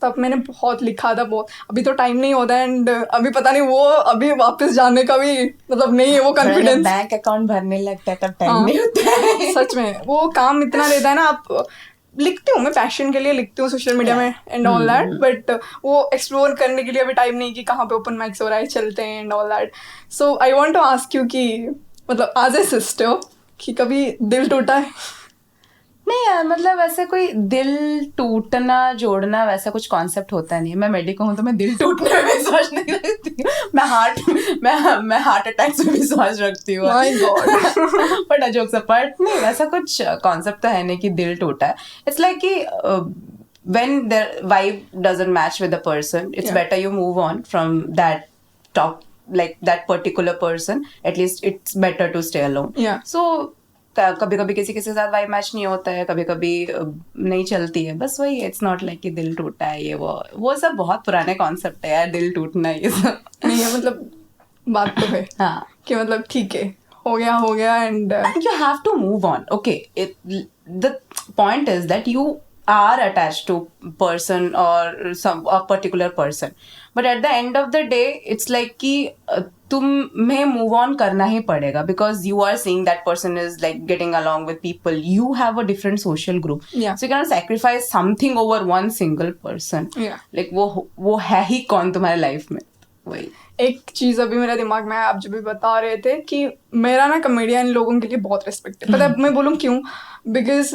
S2: तब मैंने बहुत लिखा था बहुत. अभी तो टाइम नहीं होता एंड अभी पता नहीं वो अभी वापस जाने का भी मतलब नहीं है वो कॉन्फिडेंस.
S1: बैंक अकाउंट भरने लगता है तब टाइम नहीं होता है.
S2: सच में वो काम इतना रहता है ना. आप लिखती हूँ, मैं पैशन के लिए लिखती हूँ सोशल मीडिया में एंड ऑल दैट, बट वो एक्सप्लोर करने के लिए अभी टाइम नहीं कि कहाँ पे ओपन माइक्स हो रहा है, चलते हैं and all that. So I want to ask you कि मतलब एज ए सिस्टर कि कभी दिल टूटा है?
S1: नहीं यार, मतलब वैसे कोई दिल टूटना जोड़ना वैसा कुछ कॉन्सेप्ट होता नहीं है. मैं मेडिको हूँ तो मैं दिल टूटने में विश्वास नहीं रखती हूँ. मैं हार्ट अटैक्स में विश्वास रखती हूँ. बट जोक्स अपार्ट, नहीं वैसा कुछ कॉन्सेप्ट तो है नहीं कि दिल टूटा है. इट्स लाइक कि when their vibe doesn't match with the person, it's better you move on from that like that particular person. At least it's better to stay alone. So कभी कभी किसी के साथ वाइब मैच नहीं होता है, कभी कभी नहीं चलती है, बस वही. इट्स नॉट लाइक कि दिल टूटा है, ये वो सब बहुत पुराने कॉन्सेप्ट है यार, दिल टूटना ये सब
S2: नहीं है. मतलब बात तो है हाँ कि मतलब ठीक है, हो गया and
S1: you have to move on. Okay, the point is that you are attached to person or a particular person, but at the end of the day it's like कि तुम्हें move on करना ही पड़ेगा, because you are seeing that person is like getting along with people. You have a different social group, so you cannot sacrifice something over one single person. Like वो है ही कौन तुम्हारे life में. वही
S2: एक चीज अभी मेरे दिमाग में आप जब भी बता रहे थे कि मेरा ना कॉमेडियन लोगों के लिए बहुत रिस्पेक्ट है. पता है मैं बोलूँ क्यों? बिकॉज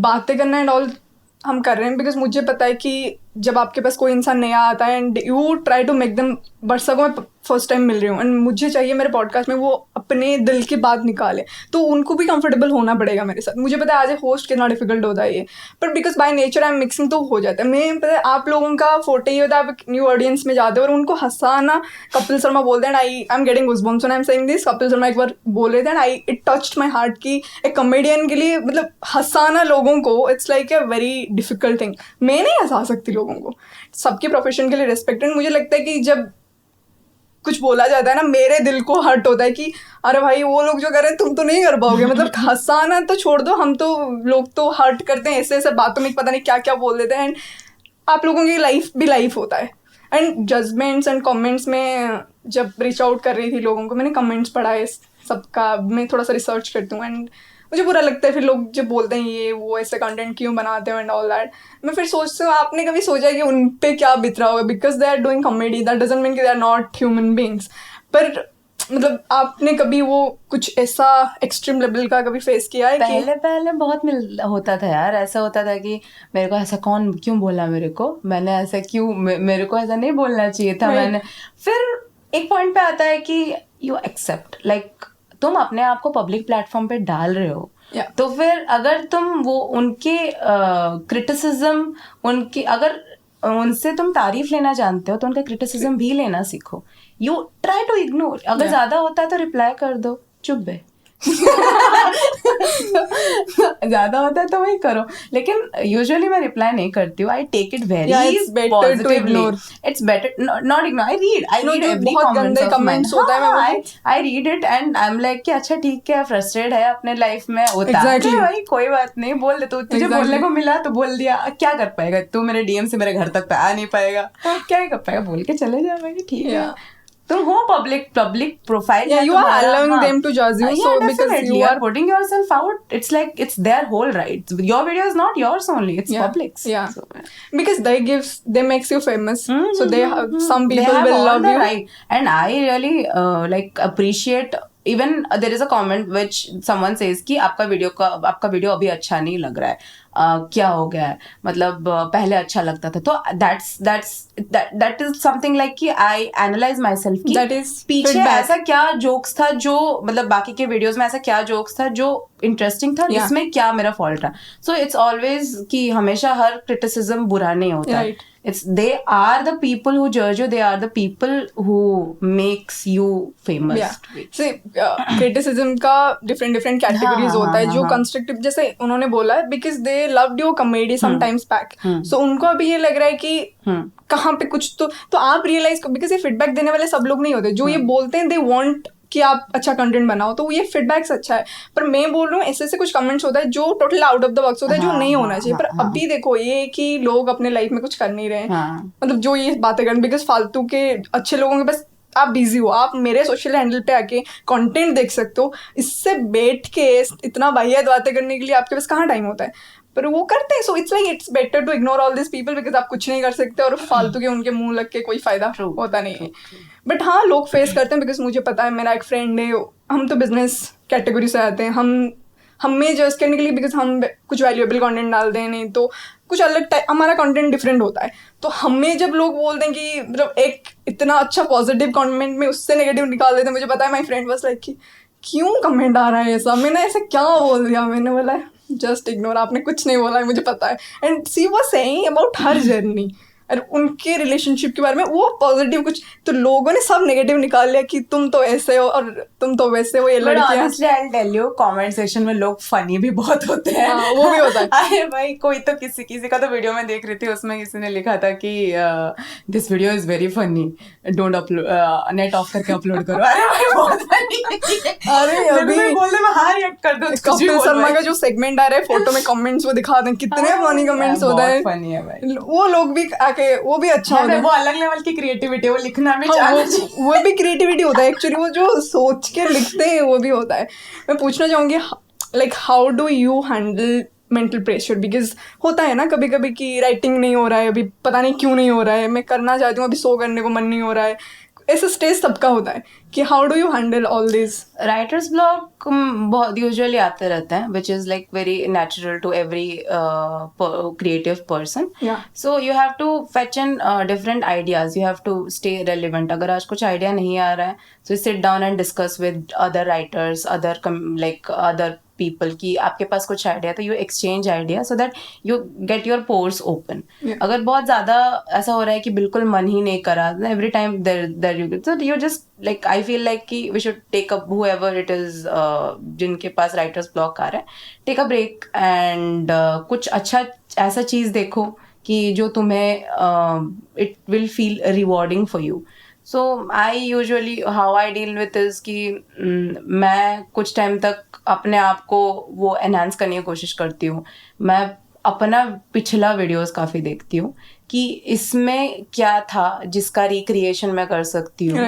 S2: बातें करना एंड ऑल हम कर रहे हैं बिकॉज मुझे पता है कि जब आपके पास कोई इंसान नया आता है and you try to make them, बरसों में फर्स्ट टाइम मिल रही हूँ एंड मुझे चाहिए मेरे पॉडकास्ट में वो अपने दिल की बात निकाले, तो उनको भी कंफर्टेबल होना पड़ेगा मेरे साथ. मुझे पता है आज ए होस्ट कितना डिफिकल्ट होता है ये, but because by nature I am mixing तो हो जाता है. मैं पता है आप लोगों का फोटो ही होता है, आप न्यू ऑडियंस में जाते हो और उनको हंसाना. कपिल शर्मा बोलते हैं I am getting goosebumps when I am saying this. Kapil Sharma एक बार बोल रहे थे and it touched my heart कि एक कॉमेडियन के लिए मतलब हंसाना लोगों को it's like a very difficult thing. मैं नहीं हंसा सकती लोगों को, सबके प्रोफेशन के लिए रिस्पेक्ट. एंड मुझे लगता है कि जब कुछ बोला जाता है ना, मेरे दिल को हर्ट होता है कि अरे भाई वो लोग जो कर रहे हैं तुम तो नहीं कर पाओगे. मतलब हंसाना तो छोड़ दो, हम तो लोग तो हर्ट करते हैं ऐसे ऐसे बातों में, पता नहीं क्या क्या बोल देते हैं. एंड आप लोगों की लाइफ भी लाइफ होता है. एंड जजमेंट्स एंड कमेंट्स में जब रीच आउट कर रही थी लोगों को, मैंने कमेंट्स पढ़ा है सबका, मैं थोड़ा सा रिसर्च करती हूँ एंड मुझे बुरा लगता है फिर लोग जब बोलते हैं ये वो ऐसे कंटेंट क्यों बनाते हो एंड ऑल दैट. मैं फिर सोचती हूँ आपने कभी सोचा है कि उन पे क्या बीत रहा होगा? Because they are doing comedy, that doesn't mean कि they are not human beings. पर मतलब आपने कभी वो कुछ ऐसा एक्सट्रीम लेवल का कभी फेस किया है?
S1: पहले पहले बहुत होता था यार, ऐसा होता था कि मेरे को ऐसा कौन क्यों बोला, मेरे को मैंने ऐसा क्यों, मेरे को ऐसा नहीं बोलना चाहिए था। मैंने फिर एक पॉइंट पे आता है कि यू एक्सेप्ट, लाइक तुम अपने आप को पब्लिक प्लेटफॉर्म पे डाल रहे हो, तो फिर अगर तुम वो उनके क्रिटिसिज्म, उनके अगर उनसे तुम तारीफ लेना जानते हो तो उनका क्रिटिसिज्म भी लेना सीखो। यू ट्राई टू इग्नोर, अगर ज्यादा होता है तो रिप्लाई कर दो, चुप है। ज्यादा होता है तो वही करो, लेकिन यूजुअली मैं रिप्लाई नहीं करती हूँ। I take it very positively. It's better not ignore. I read every comments होता है, I read it and I am like कि अच्छा ठीक है, फ्रस्ट्रेट है अपने लाइफ में, होता है भाई, कोई बात नहीं, बोल दे। तो तुझे बोलने को मिला तो बोल दिया, क्या कर पाएगा तू? मेरे डीएम से मेरे घर तक पे आ नहीं पाएगा, क्या ही कर पाएगा? बोल के चले जा भाई, ठीक है। तुम हो public profile,
S2: you are allowing them to judge you, so because you are
S1: putting yourself out, it's like it's their whole right. Your video is not yours only, it's public's. So,
S2: because they makes you famous, so they have, some people will love you,
S1: right. And I really like appreciate, even there is a comment which someone says कि आपका video अभी अच्छा नहीं लग रहा है, क्या हो गया है, मतलब पहले अच्छा लगता था। तो that is something like कि I analyze myself कि
S2: that is
S1: पीछे ऐसा क्या जोक्स था, जो मतलब बाकी के वीडियोस में ऐसा क्या जोक्स था जो इंटरेस्टिंग था, इसमें क्या मेरा फॉल्ट था। सो इट्स ऑलवेज कि हमेशा हर क्रिटिसिज्म बुरा नहीं होता है। It's they are the people who judge you, they are the people who makes you famous.
S2: See, criticism का different categories होता है। जो constructive, जैसे उन्होंने बोला है, because they loved your comedy sometimes back, so उनको अभी ये लग रहा है कि कहाँ पे कुछ तो आप realize, because ये feedback देने वाले सब लोग नहीं होते। जो ये बोलते हैं they want कि आप अच्छा कंटेंट बनाओ, तो ये फीडबैक्स अच्छा है। पर मैं बोल रहा हूँ ऐसे कुछ कमेंट्स होता है जो total out of the box होता है, जो नहीं होना चाहिए। पर अभी देखो ये कि लोग अपने लाइफ में कुछ कर नहीं रहे, मतलब जो ये बातें करें, बिकॉज फालतू के अच्छे लोगों के बस आप बिजी हो, आप मेरे सोशल हैंडल पे आके कंटेंट देख सकते हो। इससे बैठ के इतना वाहियात बातें करने के लिए आपके पास कहाँ टाइम होता है, पर वो करते हैं। So it's like it's better to ignore all this people, because आप कुछ नहीं कर सकते और फालतू के उनके मुंह लग के कोई फायदा होता नहीं है। बट हाँ, लोग फेस करते हैं, बिकॉज मुझे पता है, मेरा एक फ्रेंड है, हम तो बिजनेस कैटेगरी से आते हैं, हमें जज करने के लिए, बिकॉज हम कुछ वैल्यूएबल कंटेंट डालते हैं, नहीं तो कुछ अलग टाइप हमारा कंटेंट डिफरेंट होता है। तो हमें जब लोग बोलते हैं कि मतलब एक इतना अच्छा पॉजिटिव कमेंट में उससे नेगेटिव निकाल देते हैं, मुझे पता है माई फ्रेंड बस लाइक कि क्यों कमेंट आ रहा है ऐसा, मैंने ऐसा क्या बोल दिया? मैंने बोला जस्ट इग्नोर, आपने कुछ नहीं बोला है, मुझे पता है। And she was saying about her journey और उनके रिलेशनशिप के बारे में, वो पॉजिटिव कुछ, तो लोगों ने सब नेगेटिव निकाल लिया कि तुम तो ऐसे हो और तुम तो वैसे हो। ये लड़कियां,
S1: I tell you, comment section में लोग फनी भी बहुत होते हैं।
S2: वो भी होता है।
S1: अरे भाई, कोई तो किसी का तो वीडियो में देख रही थी, उसमें किसी ने लिखा था कि this video is very funny, don't upload, net of करके अपलोड करो। अरे भाई बहुत फनी। अरे अभी बोल दे मैं हाँ रिएक्ट कर दूं।
S2: कपिल शर्मा का जो सेगमेंट आ रहा है, फोटो में कमेंट्स वो दिखा दें, कितने फनी कमेंट्स होते हैं, फनी है भाई। वो लोग भी आके, वो भी अच्छा होता है, वो अलग लेवल की क्रिएटिविटी, वो लिखना भी वो भी क्रिएटिविटी होता है एक्चुअली, वो जो सोच के लिखते हैं वो भी होता है। मैं पूछना चाहूंगी like how do you handle mental pressure, because होता है ना कभी कभी कि राइटिंग नहीं हो रहा है, अभी पता नहीं क्यों नहीं हो रहा है, मैं करना चाहती हूँ, अभी सो करने को मन नहीं हो रहा है, ऐसा स्टेज सबका होता है कि how do you handle all this?
S1: Writers block बहुत यूजुअली आते रहते हैं, which is like very natural to every creative person. So you have to fetch in different ideas, you have to stay relevant. अगर आज कुछ idea नहीं आ रहा है, so sit down and discuss with other writers, other people की आपके पास कुछ आइडिया, तो you exchange idea so that you get your pores open. अगर बहुत ज्यादा ऐसा हो रहा है कि बिल्कुल मन ही नहीं करा, every time there you get, so you just like I feel like कि we should take up whoever it is, जिनके पास राइटर्स ब्लॉक आ रहा है, टेक अ ब्रेक एंड कुछ अच्छा ऐसा चीज देखो कि जो तुम्हें it will feel rewarding for you. So I usually how I deal with is कि मैं कुछ टाइम तक अपने आप को वो एनहांस करने की कोशिश करती हूँ। मैं अपना पिछला वीडियोस काफ़ी देखती हूँ कि इसमें क्या था जिसका रिक्रिएशन मैं कर सकती हूँ।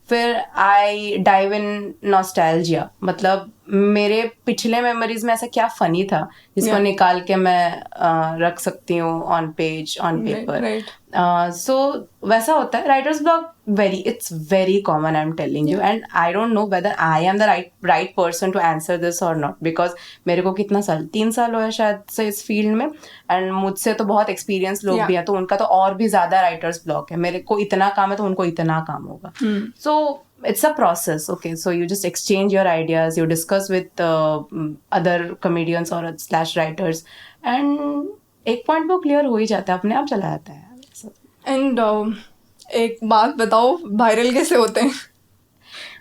S1: फिर आई डाइव इन नॉस्टैल्जिया, मतलब मेरे पिछले मेमोरीज में ऐसा क्या फनी था जिसको निकाल के मैं रख सकती हूँ ऑन पेज ऑन पेपर. सो वैसा होता है writers blog. It's very common, I'm telling you, and I don't know whether I am the right person to answer this or not, because मेरे को कितना साल 3 साल हुआ शायद से इस फील्ड में, एंड मुझसे तो बहुत एक्सपीरियंस लोग भी हैं, तो उनका तो और भी ज्यादा राइटर्स ब्लॉक है. मेरे को इतना काम है तो उनको इतना काम होगा. सो it's a process. Okay, so you just exchange your ideas, you discuss with other comedians or slash writers, and एक पॉइंट वो क्लियर हो ही जाता है, अपने आप चला जाता है.
S2: एंड एक बात बताओ, वायरल कैसे होते हैं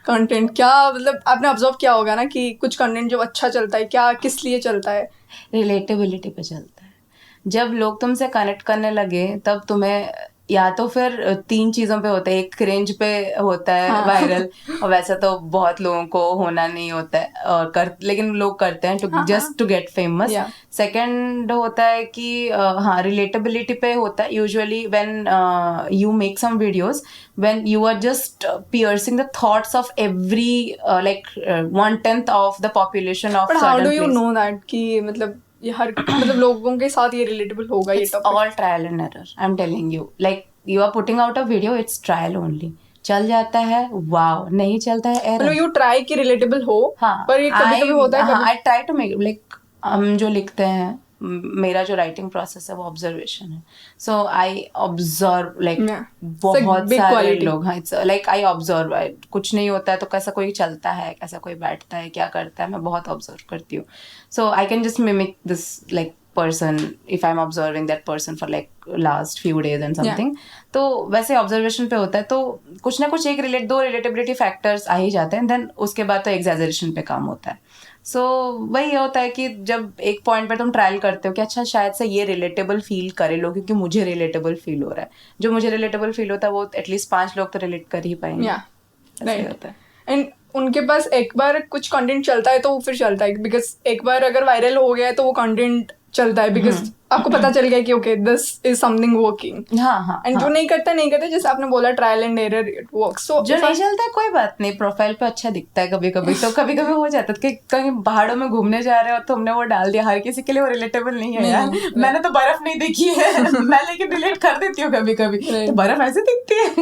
S2: कंटेंट? क्या मतलब आपने ऑब्जर्व किया होगा ना कि कुछ कंटेंट जो अच्छा चलता है, क्या किस लिए चलता है?
S1: रिलेटेबिलिटी पे चलता है. जब लोग तुमसे कनेक्ट करने लगे तब तुम्हें, या तो फिर 3 चीजों पे होता है. एक क्रिंज पे होता है वायरल, और वैसा तो बहुत लोगों को होना नहीं होता है, और लेकिन लोग करते हैं just to get famous. Second होता है कि हाँ, रिलेटेबिलिटी पे होता है usually when you make some videos when you are just piercing the thoughts of every like 1/10 of the population of.
S2: How do you know that कि मतलब ये हर मतलब लोगों के साथ ये रिलेटेबल होगा? ये topic
S1: all trial and error. I am telling you, like you are putting out a video, it's trial only. चल जाता है वाओ, नहीं चलता है एरर.
S2: मतलब यू ट्राई कि रिलेटेबल हो.
S1: हाँ,
S2: पर ये कभी-कभी होता है.
S1: I try to make, like हम जो लिखते हैं, मेरा जो राइटिंग प्रोसेस है वो ऑब्जर्वेशन है. सो आई ऑब्जर्व लाइक बहुत सारे लोग. हाँ, इट्स लाइक आई ऑब्जर्व. कुछ नहीं होता है तो कैसा कोई चलता है, कैसा कोई बैठता है, क्या करता है, मैं बहुत ऑब्जर्व करती हूँ. So I can just mimic this like person if I'm observing that person for like last few days and something. तो वैसे ऑब्जर्वेशन पे होता है, तो कुछ ना कुछ दो रिलेटेबिलिटी फैक्टर्स आ ही जाते हैं, देन उसके बाद तो एग्जैजरेशन पे काम होता है. सो वही होता है कि जब एक पॉइंट पर तुम ट्रायल करते हो कि अच्छा शायद से ये रिलेटेबल फील करे लोग, क्योंकि मुझे रिलेटेबल फील हो रहा है. जो मुझे रिलेटेबल फील होता है वो एटलीस्ट 5 लोग तो रिलेट कर ही पाएंगे.
S2: ऐसा होता है. एंड उनके पास एक बार कुछ कंटेंट चलता है तो वो फिर चलता है, बिकॉज एक बार अगर वायरल हो गया है तो वो कंटेंट चलता है, बिकॉज आपको पता चल गया कि okay this is something working.
S1: हाँ.
S2: एंड जो नहीं करता, जैसे आपने बोला trial and error it works. So
S1: जो नहीं चलता है कोई बात नहीं, प्रोफाइल पे अच्छा दिखता है कभी कभी, तो कभी कभी हो जाता है कि कहीं पहाड़ों में घूमने जा रहे हो तो हमने वो डाल दिया. हर किसी के लिए वो रिलेटेबल नहीं है यार. मैंने तो बर्फ नहीं देखी है, मैं लेकिन रिलेट कर देती हूँ कभी कभी, तो बर्फ ऐसे दिखती है.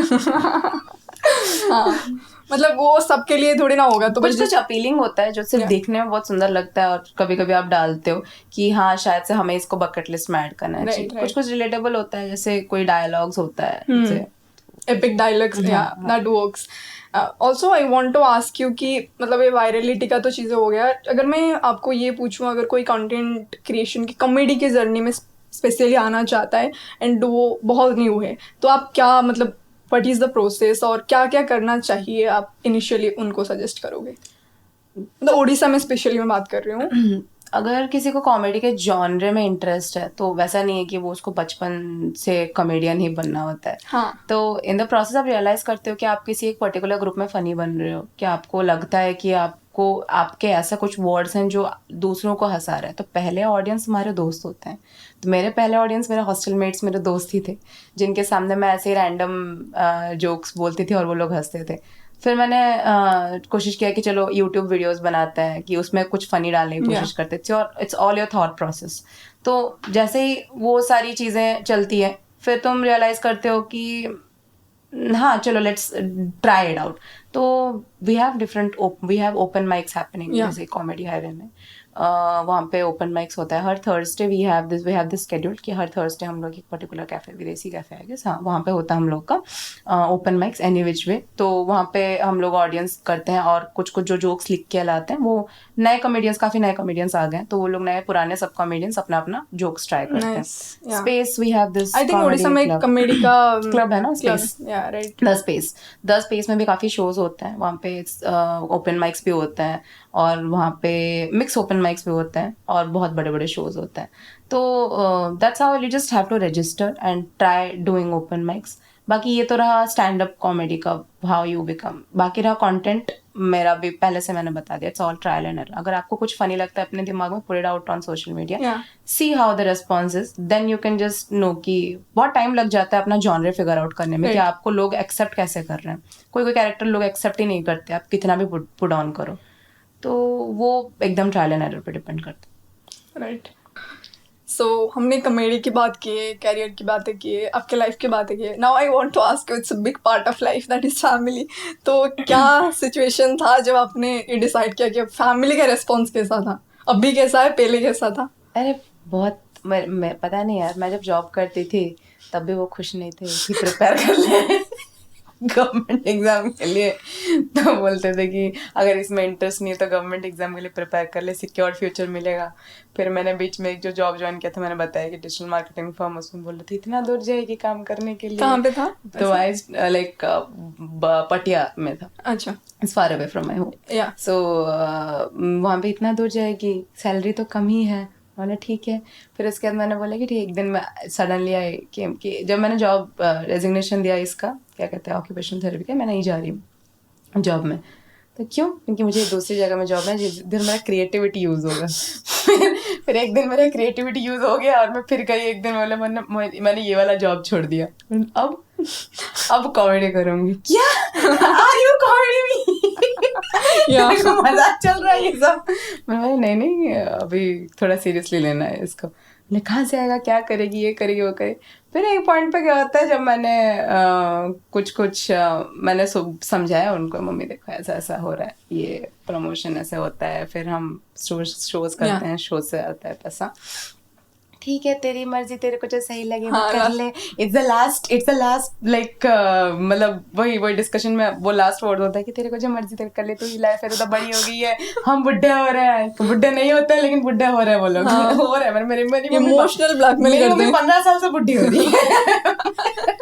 S2: मतलब वो सबके लिए थोड़ी ना होगा. तो
S1: कुछ अपीलिंग होता है जो सिर्फ देखने में बहुत सुंदर लगता है, और कभी कभी आप डालते हो कि हाँ शायद से हमें इसको बकेट लिस्ट में ऐड करना चाहिए. कुछ रिलेटेबल होता है, जैसे कोई डायलॉग्स होता है,
S2: epic dialogues, that works. Also I want to ask you कि मतलब ये वायरलिटी का तो चीज़ें हो गया. अगर मैं आपको ये पूछूँ, अगर कोई कंटेंट क्रिएशन की कॉमेडी की जर्नी में स्पेशली आना चाहता है एंड वो बहुत न्यू है, तो आप क्या मतलब व्हाट इज द प्रोसेस और क्या क्या करना चाहिए आप इनिशियली उनको सजेस्ट करोगे? तो उड़ीसा में स्पेशली मैं बात कर रही हूँ.
S1: अगर किसी को कॉमेडी के जॉनरे में इंटरेस्ट है तो वैसा नहीं है कि वो उसको बचपन से कॉमेडियन ही बनना होता है.
S2: हाँ.
S1: तो इन द प्रोसेस आप रियलाइज करते हो कि आप किसी एक पर्टिकुलर ग्रुप में फनी बन रहे हो, कि आपको लगता है कि आपको आपके ऐसा कुछ वर्ड्स हैं जो दूसरों को हंसा रहा है, तो पहले ऑडियंस हमारे दोस्त होते हैं. तो मेरे पहले ऑडियंस मेरे हॉस्टल मेट्स मेरे दोस्त ही थे, जिनके सामने मैं ऐसे ही रैंडम जोक्स बोलती थी और वो लोग हंसते थे. फिर मैंने कोशिश किया कि चलो यूट्यूब वीडियोस बनाते हैं, कि उसमें कुछ फनी डालने की कोशिश करते थे, और it's all your thought process. तो जैसे ही वो सारी चीज़ें चलती हैं, फिर तुम रियलाइज़ करते हो कि हाँ चलो लेट्स ट्राई इट आउट. तो we have open mics happening, जैसे कॉमेडी हाईवे में वहाँ पे ओपन माइक्स होता है हर Thursday. We have this schedule कि हर थर्सडे हम लोग एक पर्टिकुलर कैफे, विदेशी कैफे है हाँ, वहाँ पे होता है हम लोग का ओपन माइक्स एनी विच वे. तो वहाँ पे हम लोग ऑडियंस करते हैं, और कुछ जो जोक्स लिख के लाते हैं वो नए कॉमेडियंस, काफ़ी नए कॉमेडियंस आ गए हैं, तो वो लोग नए पुराने सब कॉमेडियंस अपना अपना जोक्स ट्राई करते हैं. Space we have this,
S2: I think Odisha में कॉमेडी का
S1: क्लब है ना, स्पेस.
S2: राइट.
S1: द स्पेस में भी काफ़ी शोज होते हैं. वहाँ पे ओपन माइक्स भी होते हैं, और वहाँ पे मिक्स ओपन माइक्स भी होते हैं, और बहुत बड़े बड़े शोज होते हैं. तो that's how you just have to register and try doing open mics. बाकी ये तो रहा स्टैंड अप कॉमेडी का, हाउ यू बिकम. बाकी रहा कंटेंट, मेरा भी पहले से मैंने बता दिया, it's all trial and error. अगर आपको कुछ फनी लगता है अपने दिमाग में, put it out on social media, see how the response is, then you can just know कि बहुत टाइम लग जाता है अपना जॉनरे फिगर आउट करने में, कि आपको लोग एक्सेप्ट कैसे कर रहे हैं. कोई कैरेक्टर लोग एक्सेप्ट ही नहीं करते, आप कितना भी पुट ऑन करो. तो वो एकदम ट्रायल एंड एरर पे डिपेंड करता है।
S2: राइट। सो हमने कॉमेडी की बात की है, कैरियर की बातें की है, आपके लाइफ की बातें की है। Now I want to ask you, it's a big part of life that is family. तो क्या सिचुएशन था जब आपने ये डिसाइड किया कि फैमिली का रिस्पॉन्स कैसा था, अभी कैसा है, पहले कैसा था?
S1: अरे बहुत, मैं पता नहीं यार, मैं जब जॉब करती थी तब भी वो खुश नहीं थे कि प्रिपेयर कर ले गवर्नमेंट एग्जाम के लिए। तो बोलते थे कि अगर इसमें इंटरेस्ट नहीं है तो गवर्नमेंट एग्जाम के लिए प्रिपेयर कर ले, सिक्योर फ्यूचर मिलेगा। फिर मैंने बीच में एक जो जॉब ज्वाइन किया था, मैंने बताया कि डिजिटल मार्केटिंग फर्म, उसमें बोल रहे थे इतना दूर जाएगी काम करने के लिए।
S2: कहाँ पे था?
S1: तो आई लाइक पटिया में था।
S2: अच्छा।
S1: It's far away from my home.
S2: या
S1: सो वहाँ पे इतना दूर जाएगी, सैलरी तो कम ही है। बोला ठीक है। फिर उसके बाद मैंने बोला कि ठीक, एक दिन मैं सडनली आई कि जब मैंने जॉब रेजिग्नेशन दिया इसका, क्या कहते हैं, ऑक्यूपेशनल थेरेपी का, मैं नहीं जा रही हूँ जॉब में। तो क्यों? क्योंकि मुझे दूसरी जगह में जॉब है जिधर मेरा क्रिएटिविटी यूज़ होगा। फिर एक दिन मेरा क्रिएटिविटी यूज़ हो गया और मैं फिर गई एक दिन, बोला मैंने ये वाला जॉब छोड़ दिया, अब कॉमेडी करूँगी। क्या आर यू कॉमेडी में मजाक चल रहा है ये सब? मैं नहीं अभी थोड़ा सीरियसली लेना है इसको। मैंने कहाँ से आएगा, क्या करेगी, ये करेगी वो करे। फिर एक पॉइंट पे क्या होता है, जब मैंने कुछ मैंने समझाया उनको, मम्मी देखो ऐसा ऐसा हो रहा है, ये प्रमोशन ऐसे होता है, फिर हम शोज करते हैं, शो से आता है पैसा, ठीक है तेरी मर्जी, तेरे को जो सही लगे वो कर ले। इट्स द लास्ट लाइक मतलब वही डिस्कशन में वो लास्ट वर्ड होता है कि तेरे को जो मर्जी तेरे कर ले, तू ही लाइफ है, तो बड़ी हो गई है, हम बुढ़े हो रहे हैं। बुढ़े नहीं होते हैं लेकिन बुढ़े हो रहे हैं वो लोग। हो रहे हैं। मेरी
S2: इमोशनल ब्लैकमेल करते हैं।
S1: 15 साल से बुढ़ी हो रही है।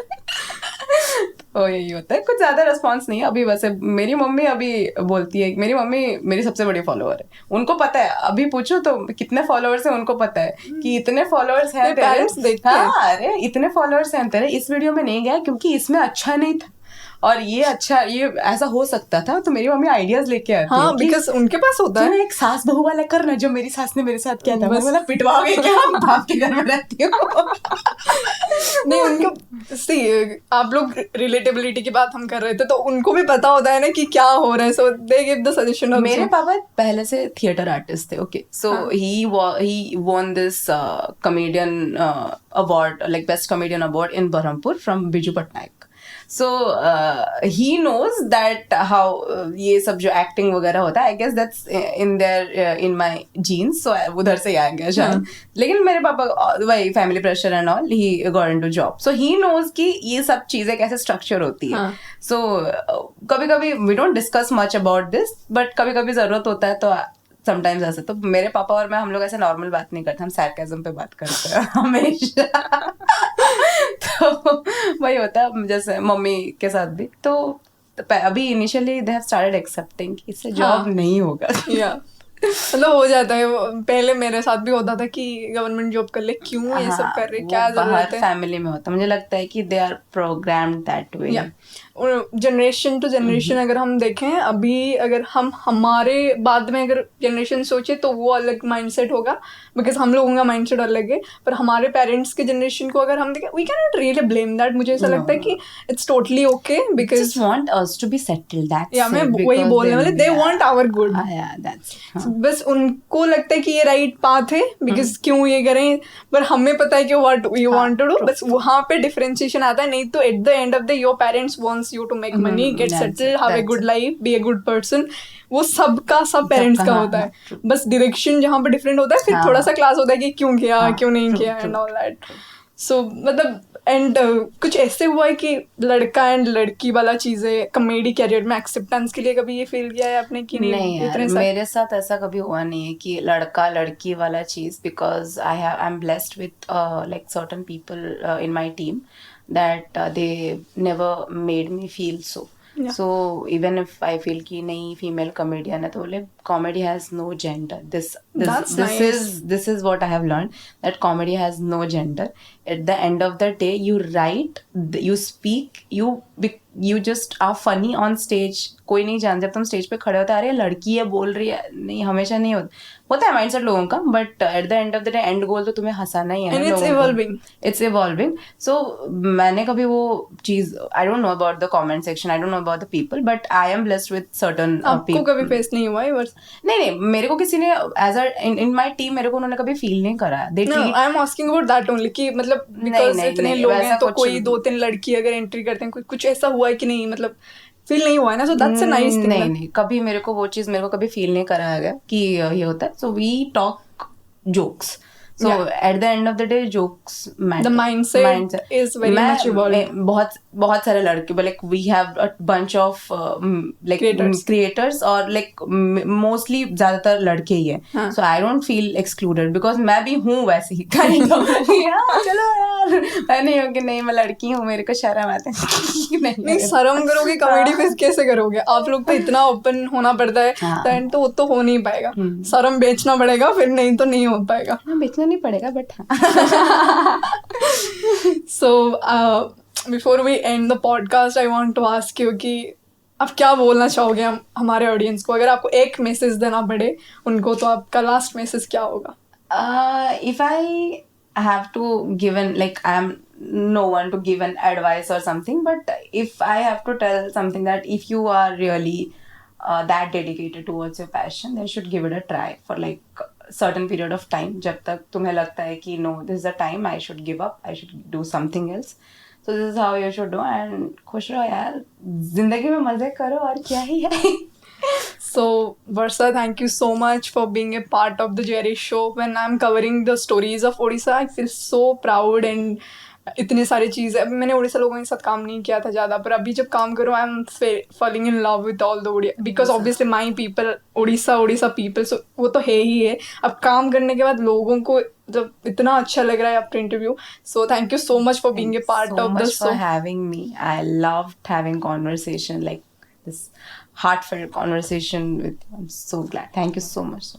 S1: तो यही होता है, कुछ ज्यादा रिस्पॉन्स नहीं है अभी। वैसे मेरी मम्मी अभी बोलती है, मेरी मम्मी मेरी सबसे बड़ी फॉलोअर है, उनको पता है, अभी पूछो तो कितने फॉलोअर्स हैं उनको पता है कि इतने फॉलोअर्स हैं तेरे। हाँ, अरे इतने फॉलोअर्स हैं तेरे, इस वीडियो में नहीं गया क्योंकि इसमें अच्छा नहीं था और ये अच्छा, ये ऐसा हो सकता था। तो मेरी मम्मी आइडियाज लेके आती है।
S2: हाँ, बिकॉज उनके पास होता है।
S1: एक सास बहू वाला करना जो मेरी सास ने मेरे साथ किया था। मैं बोला पिटवाओगे क्या, बाप के घर में रहती हूँ।
S2: नहीं, उनको सी आप लोग रिलेटेबिलिटी की बात हम कर रहे थे, तो उनको भी पता होता है ना कि क्या हो रहा है, so they give the suggestion.
S1: मेरे पापा पहले से थिएटर आर्टिस्ट थे, okay, so he won this comedian award, like best comedian award in Berhampur from Biju Patnaik. So he knows that how ये सब जो एक्टिंग वगैरह होता है, I guess that's in their in my genes, so उधर से ही आ गया शायद। लेकिन मेरे पापा वही family pressure and all, he got into job, so he knows कि ये सब चीजें कैसे स्ट्रक्चर होती है। So कभी कभी we don't discuss much about this, but कभी कभी जरूरत होता है तो समटाइम्स ऐसे। तो मेरे पापा और मैं, हम लोग ऐसे नॉर्मल बात नहीं करते, हम sarcasm पे बात करते हैं हमेशा। तो वही होता है, जैसे मम्मी के साथ भी। तो अभी initially they have started accepting कि इससे जॉब नहीं होगा।
S2: मतलब हो जाता है, पहले मेरे साथ भी होता था कि गवर्नमेंट जॉब कर ले, क्यों ये सब कर रहे, क्या जरूरत है।
S1: फैमिली में होता है, मुझे लगता है कि they are programmed that way.
S2: Generation to generation अगर हम देखें, अभी अगर हम हमारे बाद में अगर जनरेशन सोचे तो वो अलग माइंडसेट होगा, बिकॉज हम लोगों का माइंडसेट अलग है। पर हमारे पेरेंट्स के जनरेशन को अगर हम देखें, we can not really blame that. मुझे ऐसा लगता है कि it's totally okay, because
S1: want us to be settled, that's
S2: या मैं वही बोलने वाले, दे वांट आवर गुड। बस उनको लगता है कि ये राइट पाथ है, बिकॉज क्यों ये करें, पर हमें पता है कि what you want to do. बस वहाँ पे डिफरेंशिएशन आता है। नहीं तो at the end of the your parents wants you to make money, get settled, have a good life, be a good person. वो सबका सब पेरेंट्स का होता है, बस डायरेक्शन जहाँ पे डिफरेंट होता है, फिर थोड़ा सा क्लास होता है कि क्यों किया, क्यों नहीं किया एंड ऑल दैट। सो मतलब एंड कुछ ऐसे हुआ है कि लड़का एंड लड़की वाला चीज़ें कॉमेडी कैरियर में एक्सेप्टेंस के लिए कभी ये फील किया है आपने कि नहीं?
S1: यार, मेरे साथ ऐसा कभी हुआ नहीं है कि लड़का लड़की वाला चीज़, because I am blessed with like certain people in my team that they never made me feel so. Yeah. So even if I feel कि नहीं female comedian है, तो बोले comedy has no gender. This is what I have learned, that comedy has no gender. At the end of the day, you write, you speak, you you just are funny on stage. कोई नहीं जानता, जब तुम stage पे खड़े होते अरे लड़की है बोल रही है, नहीं हमेशा नहीं होता है माइंडसेट लोगों का, but at the end of the day and goal तो तुम्हें हंसाना ही है.
S2: And it's evolving.
S1: It's evolving. So मैंने कभी वो चीज, I don't know about the comment section, I don't know about the people, but I am blessed with certain
S2: आपको
S1: people.
S2: कभी face नहीं हुआ है?
S1: नहीं मेरे को किसी ने as a in my team मेरे को उन्होंने कभी फील नहीं करा. They
S2: No,
S1: treat-
S2: I am asking about that only कि मतलब because इतने लोग हैं तो कोई 2-3 लड़की अगर एंट्री करते हैं, कुछ ऐसा हुआ है कि नहीं, मतलब फील नहीं हुआ है ना? So that's a nice thing.
S1: नहीं कभी मेरे को वो चीज मेरे को कभी फील नहीं कराया गया कि ये होता है. So we talk jokes. So at the end of the day jokes matter.
S2: The mindset is very much evolving.
S1: बहुत सारे लड़के, like we have a bunch of like creators और like mostly ज्यादातर लड़के ही है. So I don't feel excluded because मैं भी हूँ वैसे ही kind of. चलो यार मैं नहीं हूँ कि नहीं मैं लड़की हूँ मेरे को शर्म आते हैं.
S2: नहीं शर्म करोगे कॉमेडी फेस कैसे करोगे? आप लोग तो इतना ओपन होना पड़ता है, तो वो तो हो नहीं पाएगा. शर्म बेचना पड़ेगा, फिर नहीं तो नहीं हो पाएगा.
S1: बेचना नहीं पड़ेगा but
S2: So before we end the podcast, I want to ask you कि आप क्या बोलना चाहोगे हमारे ऑडियंस को? अगर आपको एक मैसेज देना पड़े उनको तो आपका लास्ट मैसेज क्या होगा?
S1: If I have to give an, like I am no one to give an advice or something, but if I have to tell something, that if you are really that dedicated towards your passion, then you should give it a try for like certain period of time, जब तक तुम्हें लगता है कि no, this is the time I should give up, I should do something else. So this is how you should do, and खुश रहो यार, जिंदगी में मजे करो और क्या ही है.
S2: So Varsha, thank you so much for being a part of the Jerry Show. When I'm covering the stories of Odisha, I feel so proud and इतने सारे चीज़. अभी मैंने उड़ीसा लोगों के साथ काम नहीं किया था ज़्यादा, पर अभी जब काम करूँ I am falling in love with all the Odia, because obviously my people Orissa people, so वो तो है ही है. अब काम करने के बाद लोगों को जब इतना अच्छा लग रहा है आपका interview, so thank you so much for being a part of this show.
S1: For having me, I loved having conversation like this, heartfelt conversation with you. I'm so glad. Thank you so much.